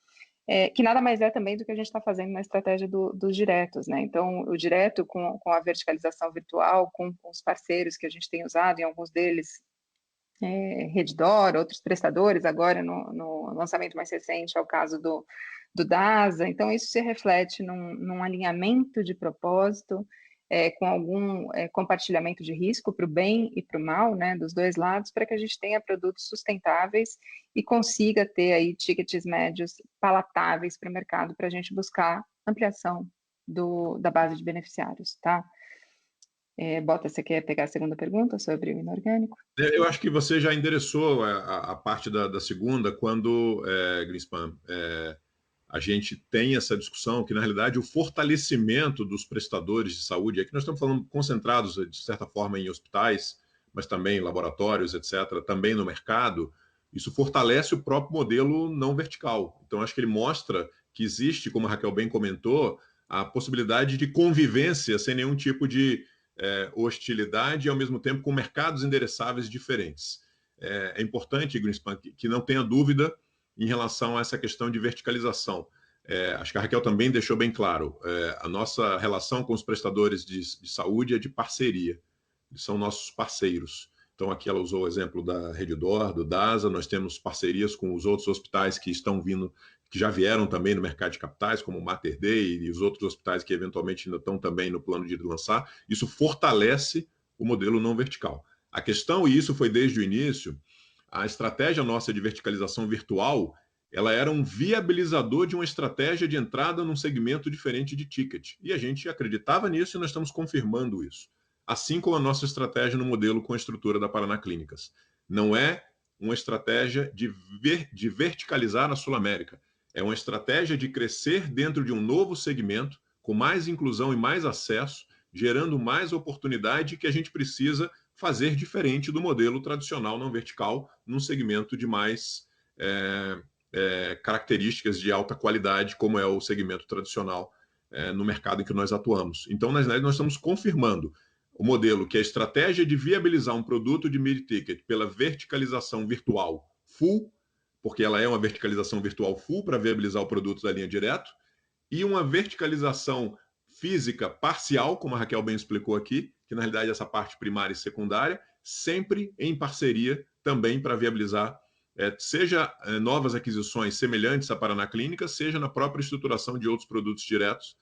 Que nada mais é também do que a gente está fazendo na estratégia dos diretos, né? Então, o direto com a verticalização virtual, com os parceiros que a gente tem usado, em alguns deles, Redditor, outros prestadores, agora no lançamento mais recente é o caso do DASA. Então, isso se reflete num alinhamento de propósito, com algum compartilhamento de risco para o bem e para o mal, né, dos dois lados, para que a gente tenha produtos sustentáveis e consiga ter aí tickets médios palatáveis para o mercado, para a gente buscar ampliação da base de beneficiários, tá? Bota, você quer pegar a segunda pergunta sobre o inorgânico? Eu acho que você já endereçou a parte da segunda, quando, Greenspan, a gente tem essa discussão que, na realidade, o fortalecimento dos prestadores de saúde, aqui nós estamos falando concentrados, de certa forma, em hospitais, mas também em laboratórios, etc., também no mercado, isso fortalece o próprio modelo não vertical. Então, acho que ele mostra que existe, como a Raquel bem comentou, a possibilidade de convivência sem nenhum tipo de hostilidade e, ao mesmo tempo, com mercados endereçáveis diferentes. É importante, Greenspan, que não tenha dúvida em relação a essa questão de verticalização. Acho que a Raquel também deixou bem claro, a nossa relação com os prestadores de saúde é de parceria, eles são nossos parceiros. Então, aqui ela usou o exemplo da Redditor, do DASA, nós temos parcerias com os outros hospitais que estão vindo, que já vieram também no mercado de capitais, como o Mater Dei e os outros hospitais que eventualmente ainda estão também no plano de lançar. Isso fortalece o modelo não vertical. A questão, e isso foi desde o início, a estratégia nossa de verticalização virtual, ela era um viabilizador de uma estratégia de entrada num segmento diferente de ticket. E a gente acreditava nisso e nós estamos confirmando isso. Assim como a nossa estratégia no modelo com a estrutura da Paraná Clínicas. Não é uma estratégia de verticalizar a Sul América. É uma estratégia de crescer dentro de um novo segmento, com mais inclusão e mais acesso, gerando mais oportunidade que a gente precisa fazer diferente do modelo tradicional não vertical, num segmento de mais características de alta qualidade, como é o segmento tradicional no mercado em que nós atuamos. Então, nós estamos confirmando o modelo que é a estratégia de viabilizar um produto de mid-ticket pela verticalização virtual full, porque ela é uma verticalização virtual full para viabilizar o produto da linha direto, e uma verticalização física parcial, como a Raquel bem explicou aqui, que na realidade é essa parte primária e secundária, sempre em parceria também para viabilizar, seja novas aquisições semelhantes à Paraná Clínica, seja na própria estruturação de outros produtos diretos,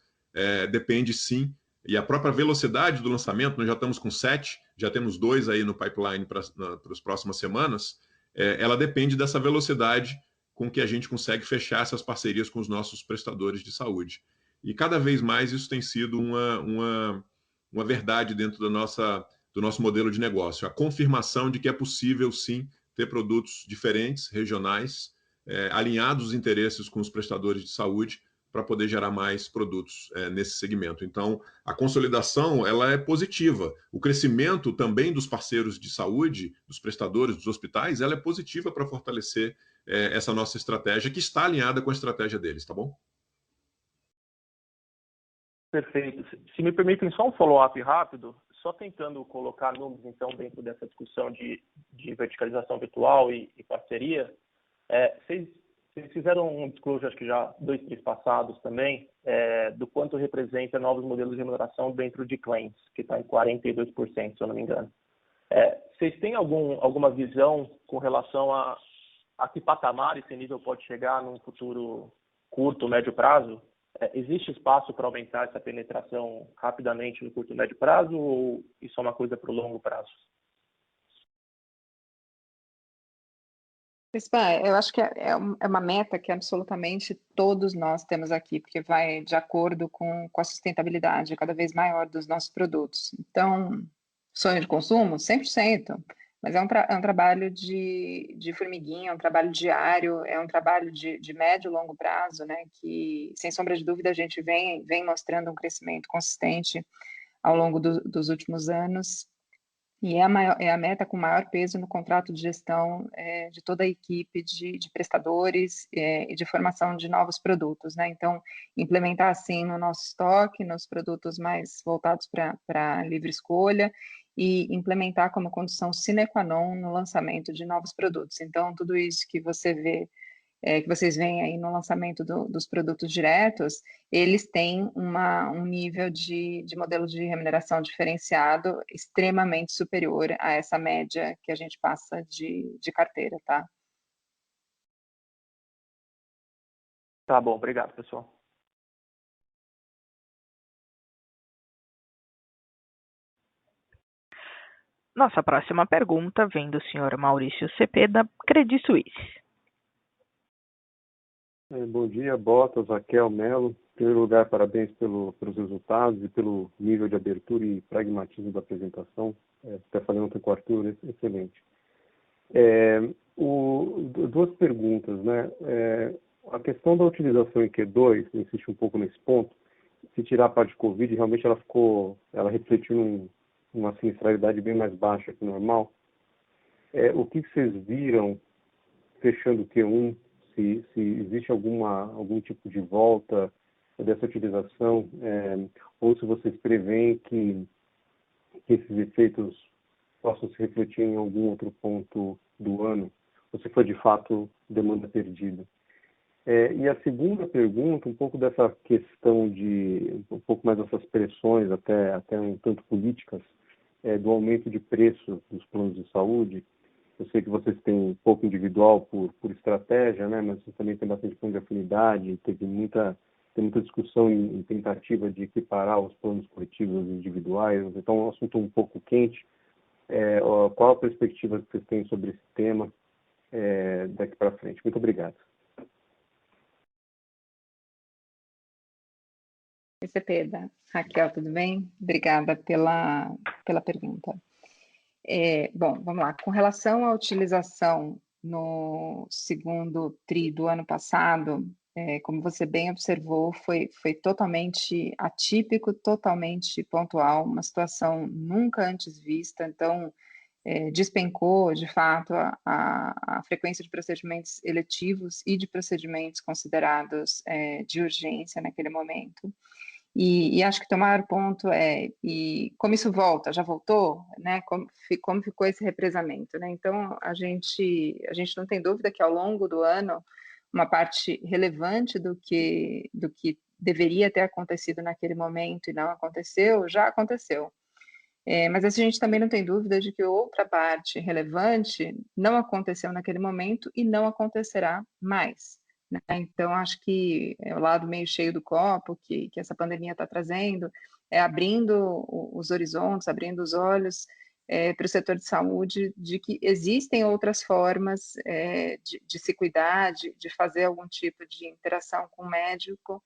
depende sim. E a própria velocidade do lançamento, nós já estamos com 7, já temos 2 aí no pipeline para as próximas semanas, ela depende dessa velocidade com que a gente consegue fechar essas parcerias com os nossos prestadores de saúde. E cada vez mais isso tem sido uma verdade dentro do nosso modelo de negócio. A confirmação de que é possível, sim, ter produtos diferentes, regionais, alinhados os interesses com os prestadores de saúde para poder gerar mais produtos nesse segmento. Então, a consolidação ela é positiva. O crescimento também dos parceiros de saúde, dos prestadores, dos hospitais, ela é positiva para fortalecer essa nossa estratégia, que está alinhada com a estratégia deles, tá bom? Perfeito. Se me permitem só um follow-up rápido, só tentando colocar números, então, dentro dessa discussão de verticalização virtual e parceria, vocês fizeram um disclosure, acho que já 2, 3 passados também, do quanto representa novos modelos de remuneração dentro de claims, que está em 42%, se eu não me engano. Vocês têm alguma visão com relação a que patamar esse nível pode chegar num futuro curto, médio prazo? Existe espaço para aumentar essa penetração rapidamente no curto e médio prazo ou isso é uma coisa para o longo prazo? Eu acho que é uma meta que absolutamente todos nós temos aqui, porque vai de acordo com a sustentabilidade cada vez maior dos nossos produtos. Então, sonho de consumo, 100%, mas é um trabalho de formiguinha, é um trabalho diário, é um trabalho de médio e longo prazo, né, que, sem sombra de dúvida, a gente vem mostrando um crescimento consistente ao longo dos últimos anos. E é a meta com maior peso no contrato de gestão de toda a equipe de prestadores e de formação de novos produtos, né? Então, implementar assim no nosso estoque, nos produtos mais voltados para livre escolha e implementar como condição sine qua non no lançamento de novos produtos. Então, tudo isso que você vê que vocês veem aí no lançamento dos produtos diretos, eles têm um nível de modelo de remuneração diferenciado extremamente superior a essa média que a gente passa de carteira, tá? Tá bom, obrigado, pessoal. Nossa próxima pergunta vem do senhor Maurício Cepeda, Credit Suisse. Bom dia, Bottas, Raquel, Melo. Em primeiro lugar, parabéns pelos resultados e pelo nível de abertura e pragmatismo da apresentação. Está falando com o Arthur, excelente. Duas perguntas, né? A questão da utilização em Q2, insiste um pouco nesse ponto. Se tirar a parte de Covid, realmente ela refletiu uma sinistralidade bem mais baixa que o normal. O que vocês viram fechando o Q1? Se existe algum tipo de volta dessa utilização, ou se vocês preveem que esses efeitos possam se refletir em algum outro ponto do ano, ou se foi de fato demanda perdida. E a segunda pergunta, um pouco dessa questão de, um pouco mais dessas pressões, até um tanto políticas, do aumento de preço dos planos de saúde. Eu sei que vocês têm um pouco individual por estratégia, né? Mas vocês também têm bastante plano de afinidade, tem muita discussão em tentativa de equiparar os planos coletivos aos individuais, então é um assunto um pouco quente. Qual a perspectiva que vocês têm sobre esse tema daqui para frente? Muito obrigado. Oi, Cepeda. Raquel, tudo bem? Obrigada pela pergunta. Bom, vamos lá. Com relação à utilização no segundo TRI do ano passado, como você bem observou, foi totalmente atípico, totalmente pontual, uma situação nunca antes vista. Então, despencou, de fato, a frequência de procedimentos eletivos e de procedimentos considerados de urgência naquele momento. E acho que o maior ponto e como isso volta, já voltou, né? Como ficou esse represamento, né? Então, a gente não tem dúvida que ao longo do ano, uma parte relevante do que deveria ter acontecido naquele momento e não aconteceu, já aconteceu. Mas a gente também não tem dúvida de que outra parte relevante não aconteceu naquele momento e não acontecerá mais. Né? Então, acho que é o lado meio cheio do copo que essa pandemia está trazendo, abrindo os horizontes, abrindo os olhos para o setor de saúde, de que existem outras formas de se cuidar, de fazer algum tipo de interação com o médico,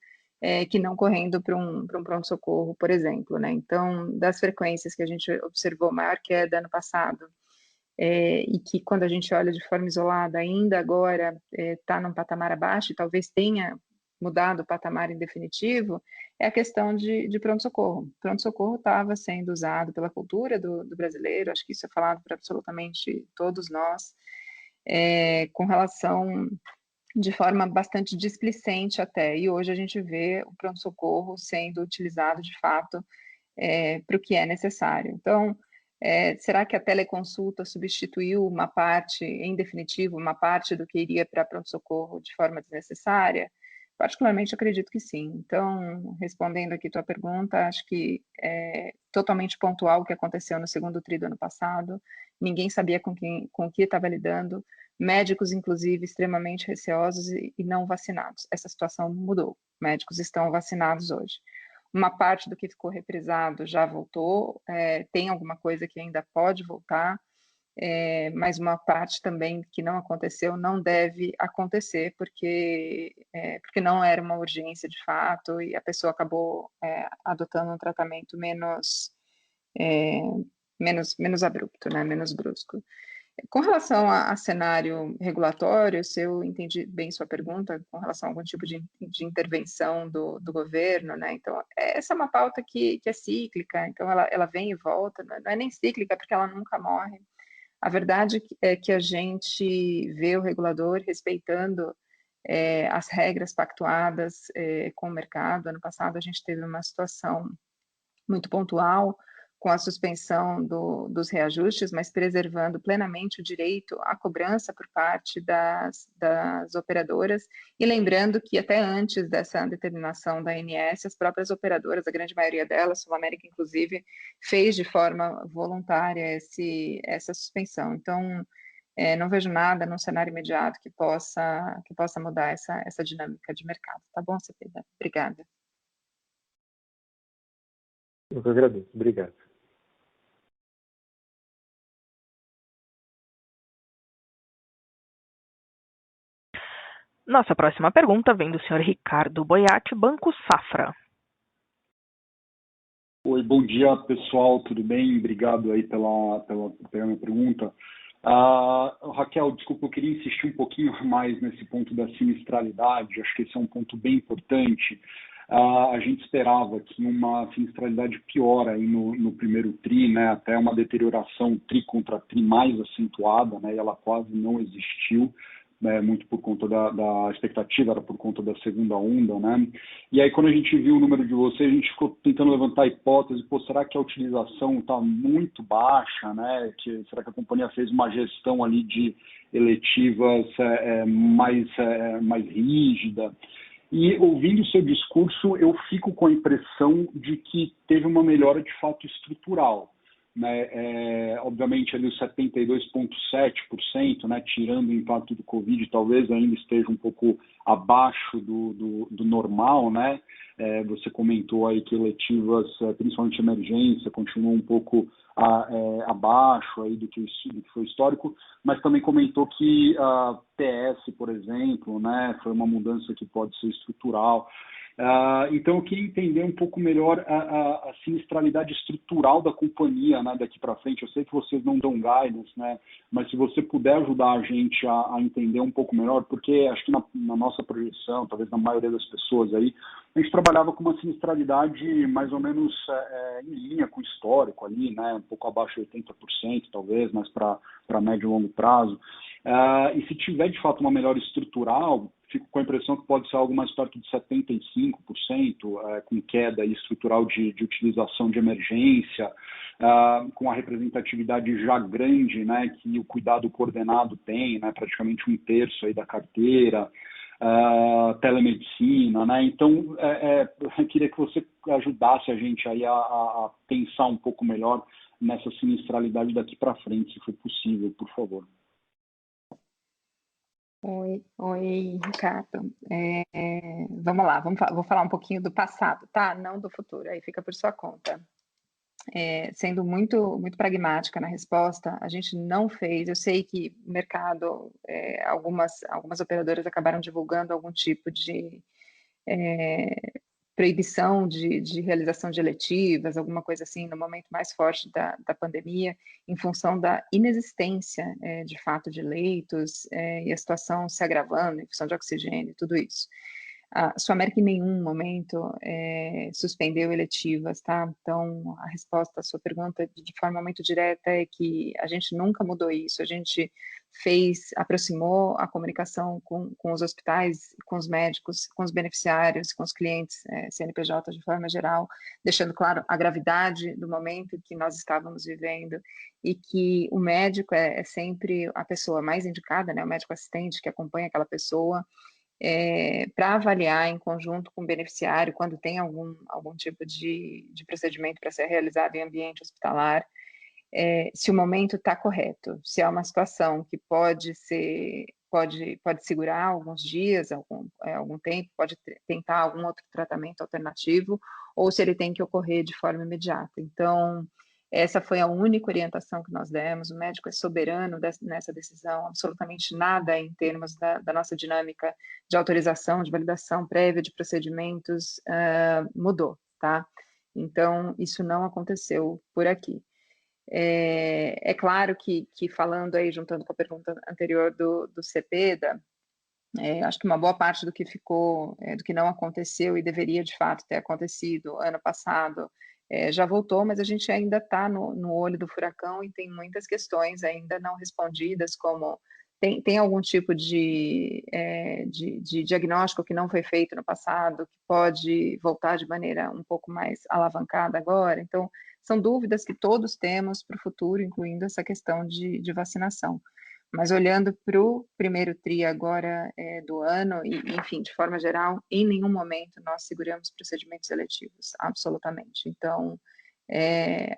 que não correndo para um pronto-socorro, por exemplo, né? Então, das frequências que a gente observou maior queda ano passado, e que quando a gente olha de forma isolada, ainda agora está num patamar abaixo, e talvez tenha mudado o patamar em definitivo, é a questão de pronto-socorro. Pronto-socorro estava sendo usado pela cultura do brasileiro, acho que isso é falado por absolutamente todos nós, com relação de forma bastante displicente até, e hoje a gente vê o pronto-socorro sendo utilizado de fato para o que é necessário. Então, será que a teleconsulta substituiu uma parte, em definitivo, uma parte do que iria para pronto-socorro de forma desnecessária? Particularmente, acredito que sim. Então, respondendo aqui tua pergunta, acho que é totalmente pontual o que aconteceu no segundo TRI do ano passado. Ninguém sabia com o que estava lidando, médicos, inclusive, extremamente receosos e não vacinados. Essa situação mudou. Médicos estão vacinados hoje. Uma parte do que ficou represado já voltou, tem alguma coisa que ainda pode voltar, mas uma parte também que não aconteceu não deve acontecer, porque não era uma urgência de fato e a pessoa acabou adotando um tratamento menos abrupto, né, menos brusco. Com relação a cenário regulatório, se eu entendi bem sua pergunta, com relação a algum tipo de intervenção do governo, né? Então, essa é uma pauta que é cíclica, então ela vem e volta, não é nem cíclica porque ela nunca morre. A verdade é que a gente vê o regulador respeitando as regras pactuadas com o mercado. Ano passado a gente teve uma situação muito pontual, com a suspensão dos reajustes, mas preservando plenamente o direito à cobrança por parte das operadoras, e lembrando que até antes dessa determinação da ANS, as próprias operadoras, a grande maioria delas, Sul América inclusive, fez de forma voluntária essa suspensão. Então, não vejo nada no cenário imediato que possa mudar essa dinâmica de mercado. Tá bom, Cepeda? Obrigada. Eu que agradeço. Obrigado. Nossa próxima pergunta vem do senhor Ricardo Boiati, Banco Safra. Oi, bom dia, pessoal, tudo bem? Obrigado aí pela minha pergunta. Raquel, desculpa, eu queria insistir um pouquinho mais nesse ponto da sinistralidade, acho que esse é um ponto bem importante. A gente esperava que uma sinistralidade pior aí no primeiro TRI, né, até uma deterioração TRI contra TRI mais acentuada, né, e ela quase não existiu. muito por conta da expectativa, era por conta da segunda onda, né? E aí, quando a gente viu o número de vocês, a gente ficou tentando levantar a hipótese, pô, será que a utilização está muito baixa, né? Será que a companhia fez uma gestão ali de eletivas mais rígida? E ouvindo o seu discurso, eu fico com a impressão de que teve uma melhora de fato estrutural, né? Obviamente ali os 72,7%, né, tirando o impacto do Covid, talvez ainda esteja um pouco abaixo do normal, né? Você comentou aí que eletivas, principalmente emergência, continuam um pouco abaixo aí do que foi histórico, mas também comentou que a PS, por exemplo, né, foi uma mudança que pode ser estrutural. Então, eu queria entender um pouco melhor a sinistralidade estrutural da companhia, né, daqui para frente. Eu sei que vocês não dão guidance, né, mas se você puder ajudar a gente a entender um pouco melhor, porque acho que na nossa projeção, talvez na maioria das pessoas aí, a gente trabalhava com uma sinistralidade mais ou menos em linha com o histórico ali, né, um pouco abaixo de 80%, talvez, mas para médio e longo prazo. E se tiver, de fato, uma melhora estrutural, fico com a impressão que pode ser algo mais perto de 75%, com queda estrutural de utilização de emergência, com a representatividade já grande, né, que o cuidado coordenado tem, né, praticamente 1/3 aí da carteira, telemedicina, né? Então, eu queria que você ajudasse a gente aí a pensar um pouco melhor nessa sinistralidade daqui para frente, se for possível, por favor. Oi, Ricardo. Vamos lá, vou falar um pouquinho do passado, tá? Não do futuro, aí fica por sua conta. Sendo muito pragmática na resposta, a gente não fez. Eu sei que o mercado, algumas operadoras acabaram divulgando algum tipo de proibição de realização de eletivas, alguma coisa assim, no momento mais forte da pandemia, em função da inexistência, de fato, de leitos e a situação se agravando, em função de oxigênio, tudo isso. A Suamérica em nenhum momento suspendeu eletivas, tá? Então, a resposta à sua pergunta de forma muito direta é que a gente nunca mudou isso, a gente aproximou a comunicação com os hospitais, com os médicos, com os beneficiários, com os clientes CNPJ de forma geral, deixando claro a gravidade do momento que nós estávamos vivendo e que o médico é sempre a pessoa mais indicada, né? O médico assistente que acompanha aquela pessoa, para avaliar em conjunto com o beneficiário, quando tem algum tipo de procedimento para ser realizado em ambiente hospitalar, se o momento está correto, se é uma situação que pode segurar alguns dias, algum tempo, pode tentar algum outro tratamento alternativo, ou se ele tem que ocorrer de forma imediata. Então, essa foi a única orientação que nós demos. O médico é soberano nessa decisão, absolutamente nada em termos da nossa dinâmica de autorização, de validação prévia de procedimentos mudou, tá? Então, isso não aconteceu por aqui. É claro que falando aí, juntando com a pergunta anterior do Cepeda, acho que uma boa parte do que ficou, do que não aconteceu e deveria de fato ter acontecido ano passado, já voltou, mas a gente ainda está no olho do furacão e tem muitas questões ainda não respondidas, como tem algum tipo de diagnóstico que não foi feito no passado, que pode voltar de maneira um pouco mais alavancada agora. Então, são dúvidas que todos temos para o futuro, incluindo essa questão de vacinação. Mas olhando para o primeiro TRI agora do ano, e enfim, de forma geral, em nenhum momento nós seguramos procedimentos eletivos, absolutamente. Então,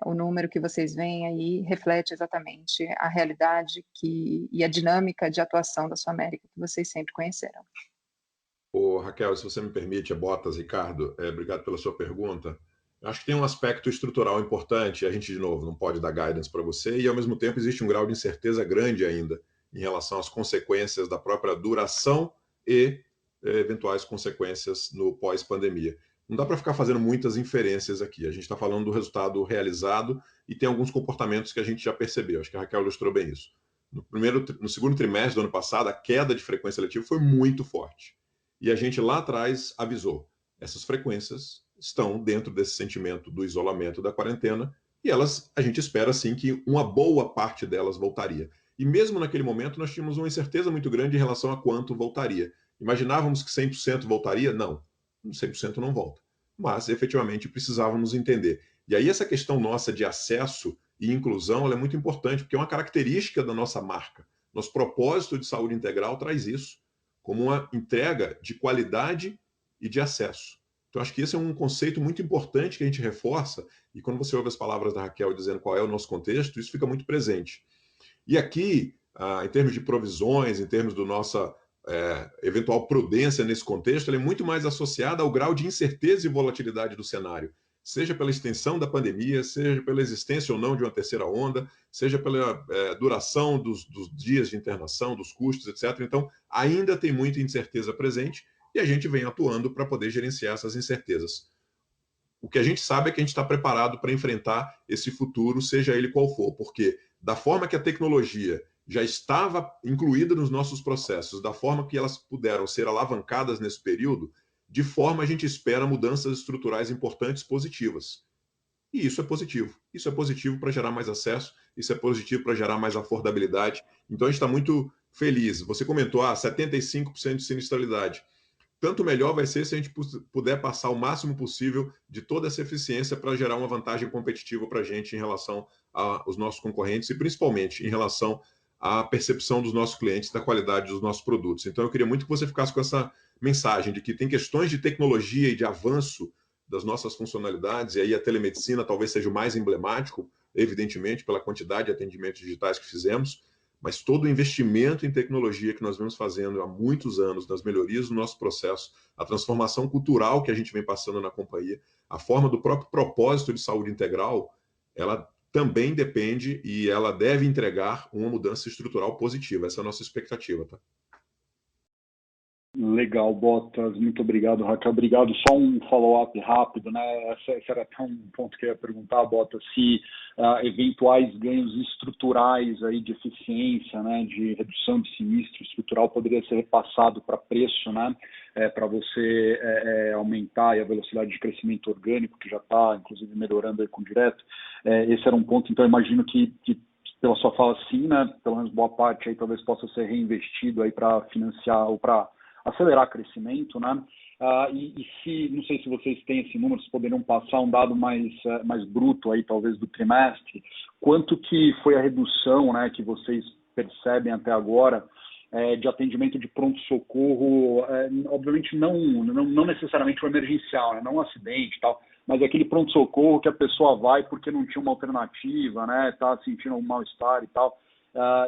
o número que vocês veem aí reflete exatamente a realidade e a dinâmica de atuação da Suamérica que vocês sempre conheceram. Raquel, se você me permite, Botas, Ricardo, obrigado pela sua pergunta. Acho que tem um aspecto estrutural importante, a gente, de novo, não pode dar guidance para você, e ao mesmo tempo existe um grau de incerteza grande ainda em relação às consequências da própria duração e eventuais consequências no pós-pandemia. Não dá para ficar fazendo muitas inferências aqui, a gente está falando do resultado realizado e tem alguns comportamentos que a gente já percebeu, acho que a Raquel ilustrou bem isso. No segundo trimestre do ano passado, a queda de frequência letiva foi muito forte. E a gente lá atrás avisou, essas frequências estão dentro desse sentimento do isolamento da quarentena e a gente espera sim que uma boa parte delas voltaria. E mesmo naquele momento, nós tínhamos uma incerteza muito grande em relação a quanto voltaria. Imaginávamos que 100% voltaria? Não, 100% não volta. Mas, efetivamente, precisávamos entender. E aí essa questão nossa de acesso e inclusão ela é muito importante, porque é uma característica da nossa marca. Nosso propósito de saúde integral traz isso, como uma entrega de qualidade e de acesso. Então, acho que esse é um conceito muito importante que a gente reforça, e quando você ouve as palavras da Raquel dizendo qual é o nosso contexto, isso fica muito presente. E aqui, em termos de provisões, em termos da nossa eventual prudência nesse contexto, ela é muito mais associada ao grau de incerteza e volatilidade do cenário, seja pela extensão da pandemia, seja pela existência ou não de uma terceira onda, seja pela duração dos dias de internação, dos custos, etc. Então, ainda tem muita incerteza presente e a gente vem atuando para poder gerenciar essas incertezas. O que a gente sabe é que a gente está preparado para enfrentar esse futuro, seja ele qual for, porque da forma que a tecnologia já estava incluída nos nossos processos, da forma que elas puderam ser alavancadas nesse período, de forma a gente espera mudanças estruturais importantes positivas. E isso é positivo. Isso é positivo para gerar mais acesso, isso é positivo para gerar mais affordabilidade. Então a gente está muito feliz. Você comentou, 75% de sinistralidade. Tanto melhor vai ser se a gente puder passar o máximo possível de toda essa eficiência para gerar uma vantagem competitiva para a gente em relação aos nossos concorrentes e principalmente em relação à percepção dos nossos clientes da qualidade dos nossos produtos. Então eu queria muito que você ficasse com essa mensagem de que tem questões de tecnologia e de avanço das nossas funcionalidades, e aí a telemedicina talvez seja o mais emblemático, evidentemente, pela quantidade de atendimentos digitais que fizemos, mas todo o investimento em tecnologia que nós vemos fazendo há muitos anos, nas melhorias do nosso processo, a transformação cultural que a gente vem passando na companhia, a forma do próprio propósito de saúde integral, ela também depende e ela deve entregar uma mudança estrutural positiva. Essa é a nossa expectativa, tá? Legal, Bottas, muito obrigado, Raquel. Obrigado. Só um follow-up rápido, né? Esse era até um ponto que eu ia perguntar, Bottas, se eventuais ganhos estruturais aí de eficiência, né, de redução de sinistro estrutural poderia ser repassado para preço, né, para você aumentar a velocidade de crescimento orgânico, que já está, inclusive, melhorando aí com direto. Esse era um ponto, então, eu imagino que pela sua fala, sim, né, pelo menos boa parte aí talvez possa ser reinvestido aí para financiar ou para acelerar crescimento, né? E se, não sei se vocês têm esse número, se poderiam passar um dado mais bruto aí, talvez, do trimestre, quanto que foi a redução, né, que vocês percebem até agora de atendimento de pronto-socorro, obviamente não necessariamente o emergencial, né, não um acidente e tal, mas aquele pronto-socorro que a pessoa vai porque não tinha uma alternativa, né, tá sentindo um mal-estar e tal,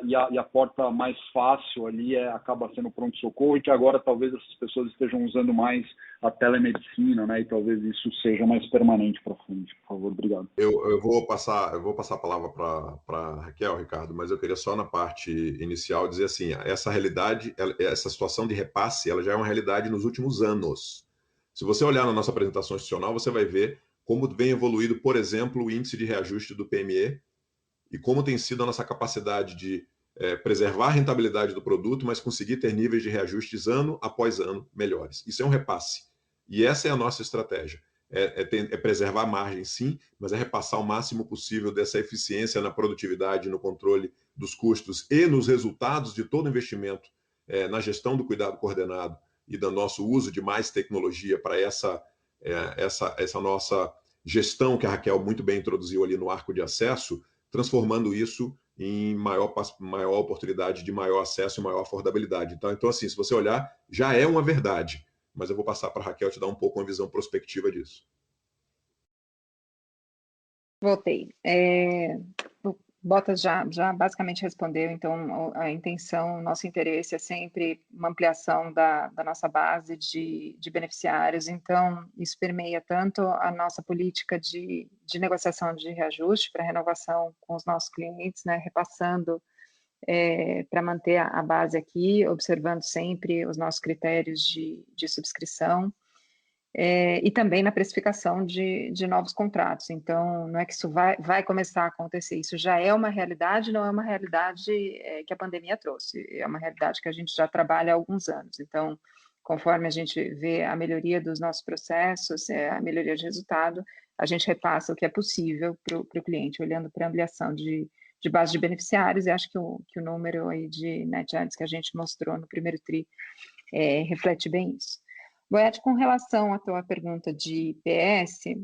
e a porta mais fácil ali acaba sendo o pronto-socorro, e que agora talvez essas pessoas estejam usando mais a telemedicina, né? E talvez isso seja mais permanente para frente. Por favor, obrigado. Eu vou passar a palavra para Raquel, Ricardo, mas eu queria só na parte inicial dizer assim, essa realidade, essa situação de repasse, ela já é uma realidade nos últimos anos. Se você olhar na nossa apresentação institucional, você vai ver como vem evoluído, por exemplo, o índice de reajuste do PME, e como tem sido a nossa capacidade de preservar a rentabilidade do produto, mas conseguir ter níveis de reajustes ano após ano melhores. Isso é um repasse. E essa é a nossa estratégia. É preservar a margem, sim, mas é repassar o máximo possível dessa eficiência na produtividade, no controle dos custos e nos resultados de todo investimento na gestão do cuidado coordenado e do nosso uso de mais tecnologia para essa nossa gestão que a Raquel muito bem introduziu ali no arco de acesso, transformando isso em maior oportunidade de maior acesso e maior affordabilidade. Então, assim, se você olhar, já é uma verdade, mas eu vou passar para a Raquel te dar um pouco uma visão prospectiva disso. Voltei. Bottas já basicamente respondeu, então a intenção, nosso interesse é sempre uma ampliação da nossa base de beneficiários, então isso permeia tanto a nossa política de negociação de reajuste para renovação com os nossos clientes, né, repassando para manter a base aqui, observando sempre os nossos critérios de subscrição, e também na precificação de novos contratos. Então, não é que isso vai começar a acontecer, isso já é uma realidade, não é uma realidade que a pandemia trouxe, é uma realidade que a gente já trabalha há alguns anos. Então, conforme a gente vê a melhoria dos nossos processos, a melhoria de resultado, a gente repassa o que é possível para o cliente, olhando para a ampliação de de base de beneficiários, e acho que o número aí de net adds que a gente mostrou no primeiro TRI reflete bem isso. Boiati, com relação à tua pergunta de IPS,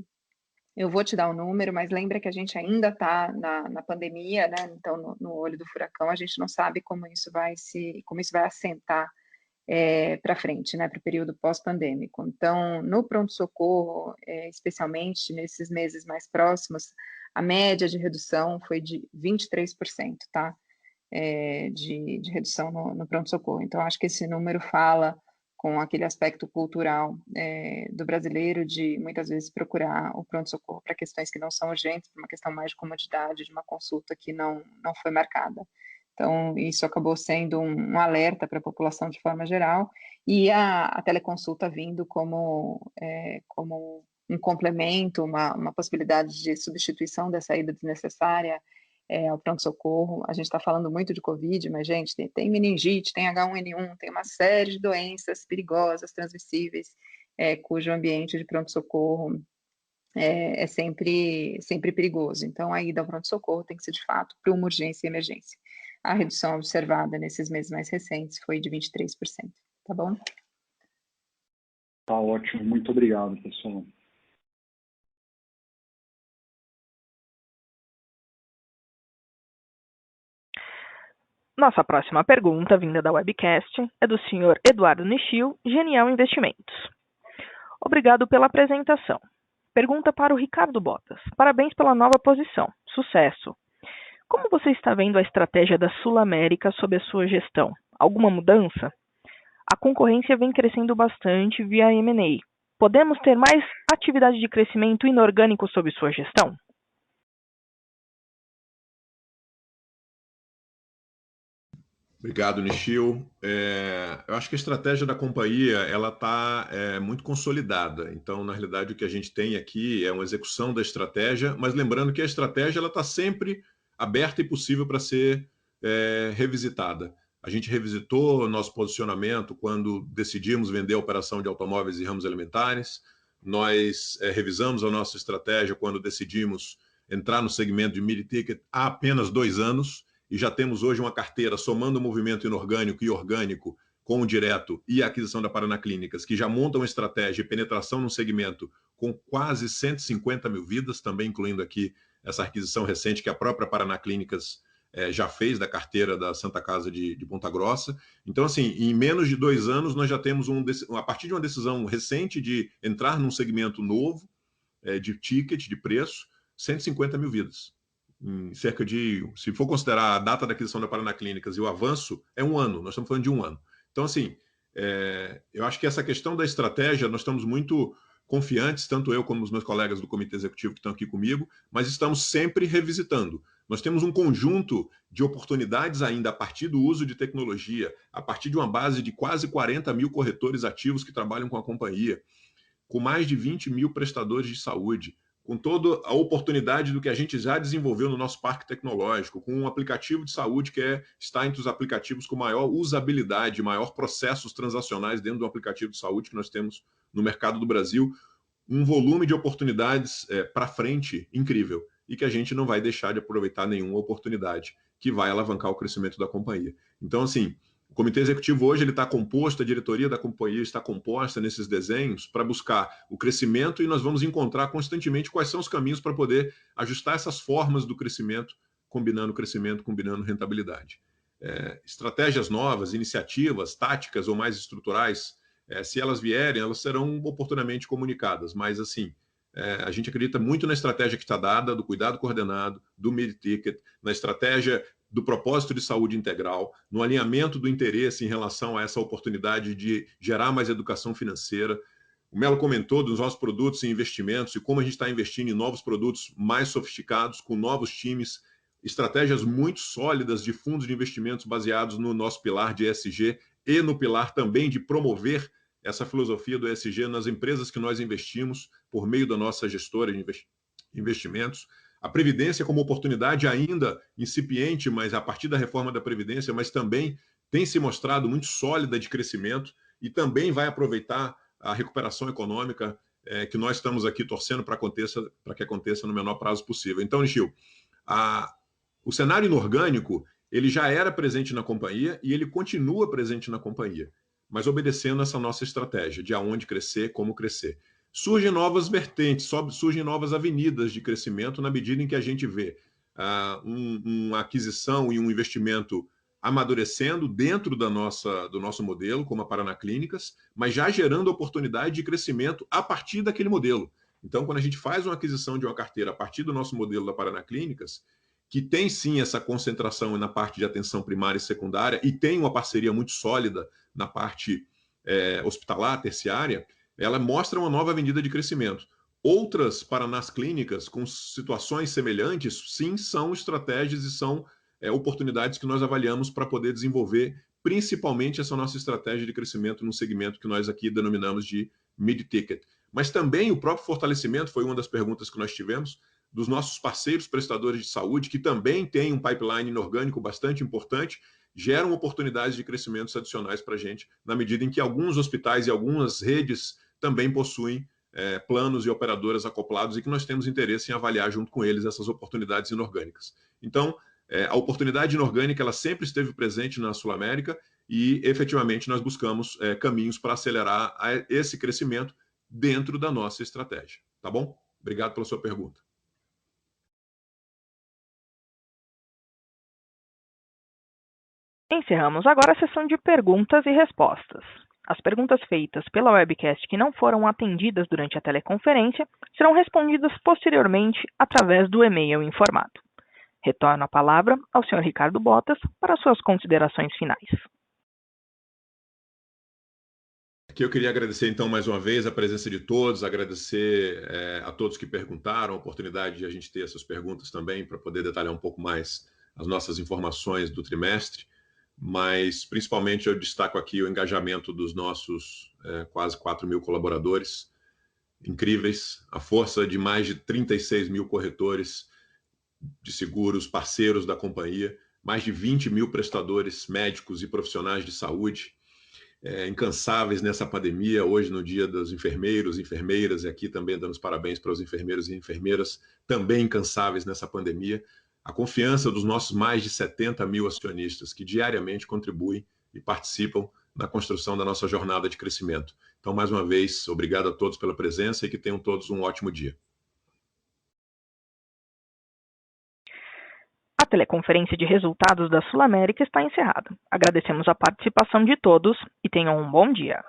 eu vou te dar o número, mas lembra que a gente ainda está na pandemia, né? Então, no olho do furacão, a gente não sabe como isso vai assentar para frente, né? Para o período pós-pandêmico. Então, no pronto-socorro, especialmente nesses meses mais próximos, a média de redução foi de 23%, tá? De redução no pronto-socorro. Então, acho que esse número fala com aquele aspecto cultural do brasileiro de muitas vezes procurar o pronto-socorro para questões que não são urgentes, para uma questão mais de comodidade, de uma consulta que não foi marcada. Então, isso acabou sendo um alerta para a população de forma geral, e a teleconsulta vindo como um complemento, uma possibilidade de substituição dessa ida desnecessária ao pronto-socorro. A gente está falando muito de Covid, mas, gente, tem meningite, tem H1N1, tem uma série de doenças perigosas, transmissíveis, cujo ambiente de pronto-socorro é sempre perigoso. Então, a ida ao pronto-socorro tem que ser, de fato, para uma urgência e emergência. A redução observada nesses meses mais recentes foi de 23%, tá bom? Tá ótimo, muito obrigado, pessoal. Nossa próxima pergunta, vinda da webcast, é do senhor Eduardo Nishio, Genial Investimentos. Obrigado pela apresentação. Pergunta para o Ricardo Bottas. Parabéns pela nova posição. Sucesso. Como você está vendo a estratégia da Sul América sob a sua gestão? Alguma mudança? A concorrência vem crescendo bastante via M&A. Podemos ter mais atividade de crescimento inorgânico sob sua gestão? Obrigado, Nishio. Eu acho que a estratégia da companhia ela está muito consolidada. Então, na realidade, o que a gente tem aqui é uma execução da estratégia, mas lembrando que a estratégia ela está sempre aberta e possível para ser revisitada. A gente revisitou o nosso posicionamento quando decidimos vender a operação de automóveis e ramos alimentares. Nós revisamos a nossa estratégia quando decidimos entrar no segmento de mid-ticket há apenas 2 anos. E já temos hoje uma carteira, somando o movimento inorgânico e orgânico com o direto e a aquisição da Paraná Clínicas, que já montam uma estratégia de penetração no segmento com quase 150 mil vidas, também incluindo aqui essa aquisição recente que a própria Paraná Clínicas já fez da carteira da Santa Casa de Ponta Grossa. Então, assim, em menos de 2 anos, nós já temos, a partir de uma decisão recente de entrar num segmento novo, de ticket, de preço, 150 mil vidas. Em cerca de, se for considerar a data da aquisição da Paraná Clínicas e o avanço, é 1 ano, nós estamos falando de 1 ano. Então, assim, eu acho que essa questão da estratégia, nós estamos muito confiantes, tanto eu como os meus colegas do Comitê Executivo que estão aqui comigo, mas estamos sempre revisitando. Nós temos um conjunto de oportunidades ainda a partir do uso de tecnologia, a partir de uma base de quase 40 mil corretores ativos que trabalham com a companhia, com mais de 20 mil prestadores de saúde, com toda a oportunidade do que a gente já desenvolveu no nosso parque tecnológico, com um aplicativo de saúde que está entre os aplicativos com maior usabilidade, maior processos transacionais dentro do aplicativo de saúde que nós temos no mercado do Brasil, um volume de oportunidades para frente incrível e que a gente não vai deixar de aproveitar nenhuma oportunidade que vai alavancar o crescimento da companhia. Então, assim, o Comitê Executivo hoje ele está composto, a diretoria da companhia está composta nesses desenhos para buscar o crescimento e nós vamos encontrar constantemente quais são os caminhos para poder ajustar essas formas do crescimento, combinando rentabilidade. Estratégias novas, iniciativas, táticas ou mais estruturais, se elas vierem, elas serão oportunamente comunicadas, mas assim, a gente acredita muito na estratégia que está dada, do cuidado coordenado, do mid-ticket, na estratégia do propósito de saúde integral, no alinhamento do interesse em relação a essa oportunidade de gerar mais educação financeira. O Melo comentou dos nossos produtos e investimentos e como a gente está investindo em novos produtos mais sofisticados, com novos times, estratégias muito sólidas de fundos de investimentos baseados no nosso pilar de ESG e no pilar também de promover essa filosofia do ESG nas empresas que nós investimos por meio da nossa gestora de investimentos. A Previdência como oportunidade ainda incipiente, mas a partir da reforma da Previdência, mas também tem se mostrado muito sólida de crescimento e também vai aproveitar a recuperação econômica que nós estamos aqui torcendo para que aconteça no menor prazo possível. Então, Nishio, O cenário inorgânico, ele já era presente na companhia e ele continua presente na companhia, mas obedecendo essa nossa estratégia de aonde crescer, como crescer. Surgem novas vertentes, surgem novas avenidas de crescimento na medida em que a gente vê uma aquisição e um investimento amadurecendo dentro do nosso modelo, como a Paraná Clínicas, mas já gerando oportunidade de crescimento a partir daquele modelo. Então, quando a gente faz uma aquisição de uma carteira a partir do nosso modelo da Paraná Clínicas, que tem sim essa concentração na parte de atenção primária e secundária e tem uma parceria muito sólida na parte hospitalar, terciária, ela mostra uma nova avenida de crescimento. Outras Paranás Clínicas com situações semelhantes, sim, são estratégias e são oportunidades que nós avaliamos para poder desenvolver principalmente essa nossa estratégia de crescimento no segmento que nós aqui denominamos de mid-ticket. Mas também o próprio fortalecimento, foi uma das perguntas que nós tivemos, dos nossos parceiros prestadores de saúde, que também têm um pipeline inorgânico bastante importante, geram oportunidades de crescimentos adicionais para a gente, na medida em que alguns hospitais e algumas redes também possuem planos e operadoras acoplados e que nós temos interesse em avaliar junto com eles essas oportunidades inorgânicas. Então, a oportunidade inorgânica ela sempre esteve presente na Sul América e, efetivamente, nós buscamos caminhos para acelerar esse crescimento dentro da nossa estratégia. Tá bom? Obrigado pela sua pergunta. Encerramos agora a sessão de perguntas e respostas. As perguntas feitas pela webcast que não foram atendidas durante a teleconferência serão respondidas posteriormente através do e-mail informado. Retorno a palavra ao Sr. Ricardo Bottas para suas considerações finais. Aqui eu queria agradecer, então, mais uma vez a presença de todos, agradecer a todos que perguntaram, a oportunidade de a gente ter essas perguntas também para poder detalhar um pouco mais as nossas informações do trimestre, mas principalmente eu destaco aqui o engajamento dos nossos quase 4.000 colaboradores, incríveis, a força de mais de 36 mil corretores de seguros, parceiros da companhia, mais de 20 mil prestadores médicos e profissionais de saúde, incansáveis nessa pandemia, hoje no dia dos enfermeiros e enfermeiras, e aqui também dando os parabéns para os enfermeiros e enfermeiras, também incansáveis nessa pandemia, a confiança dos nossos mais de 70 mil acionistas que diariamente contribuem e participam na construção da nossa jornada de crescimento. Então, mais uma vez, obrigado a todos pela presença e que tenham todos um ótimo dia. A teleconferência de resultados da Sul América está encerrada. Agradecemos a participação de todos e tenham um bom dia.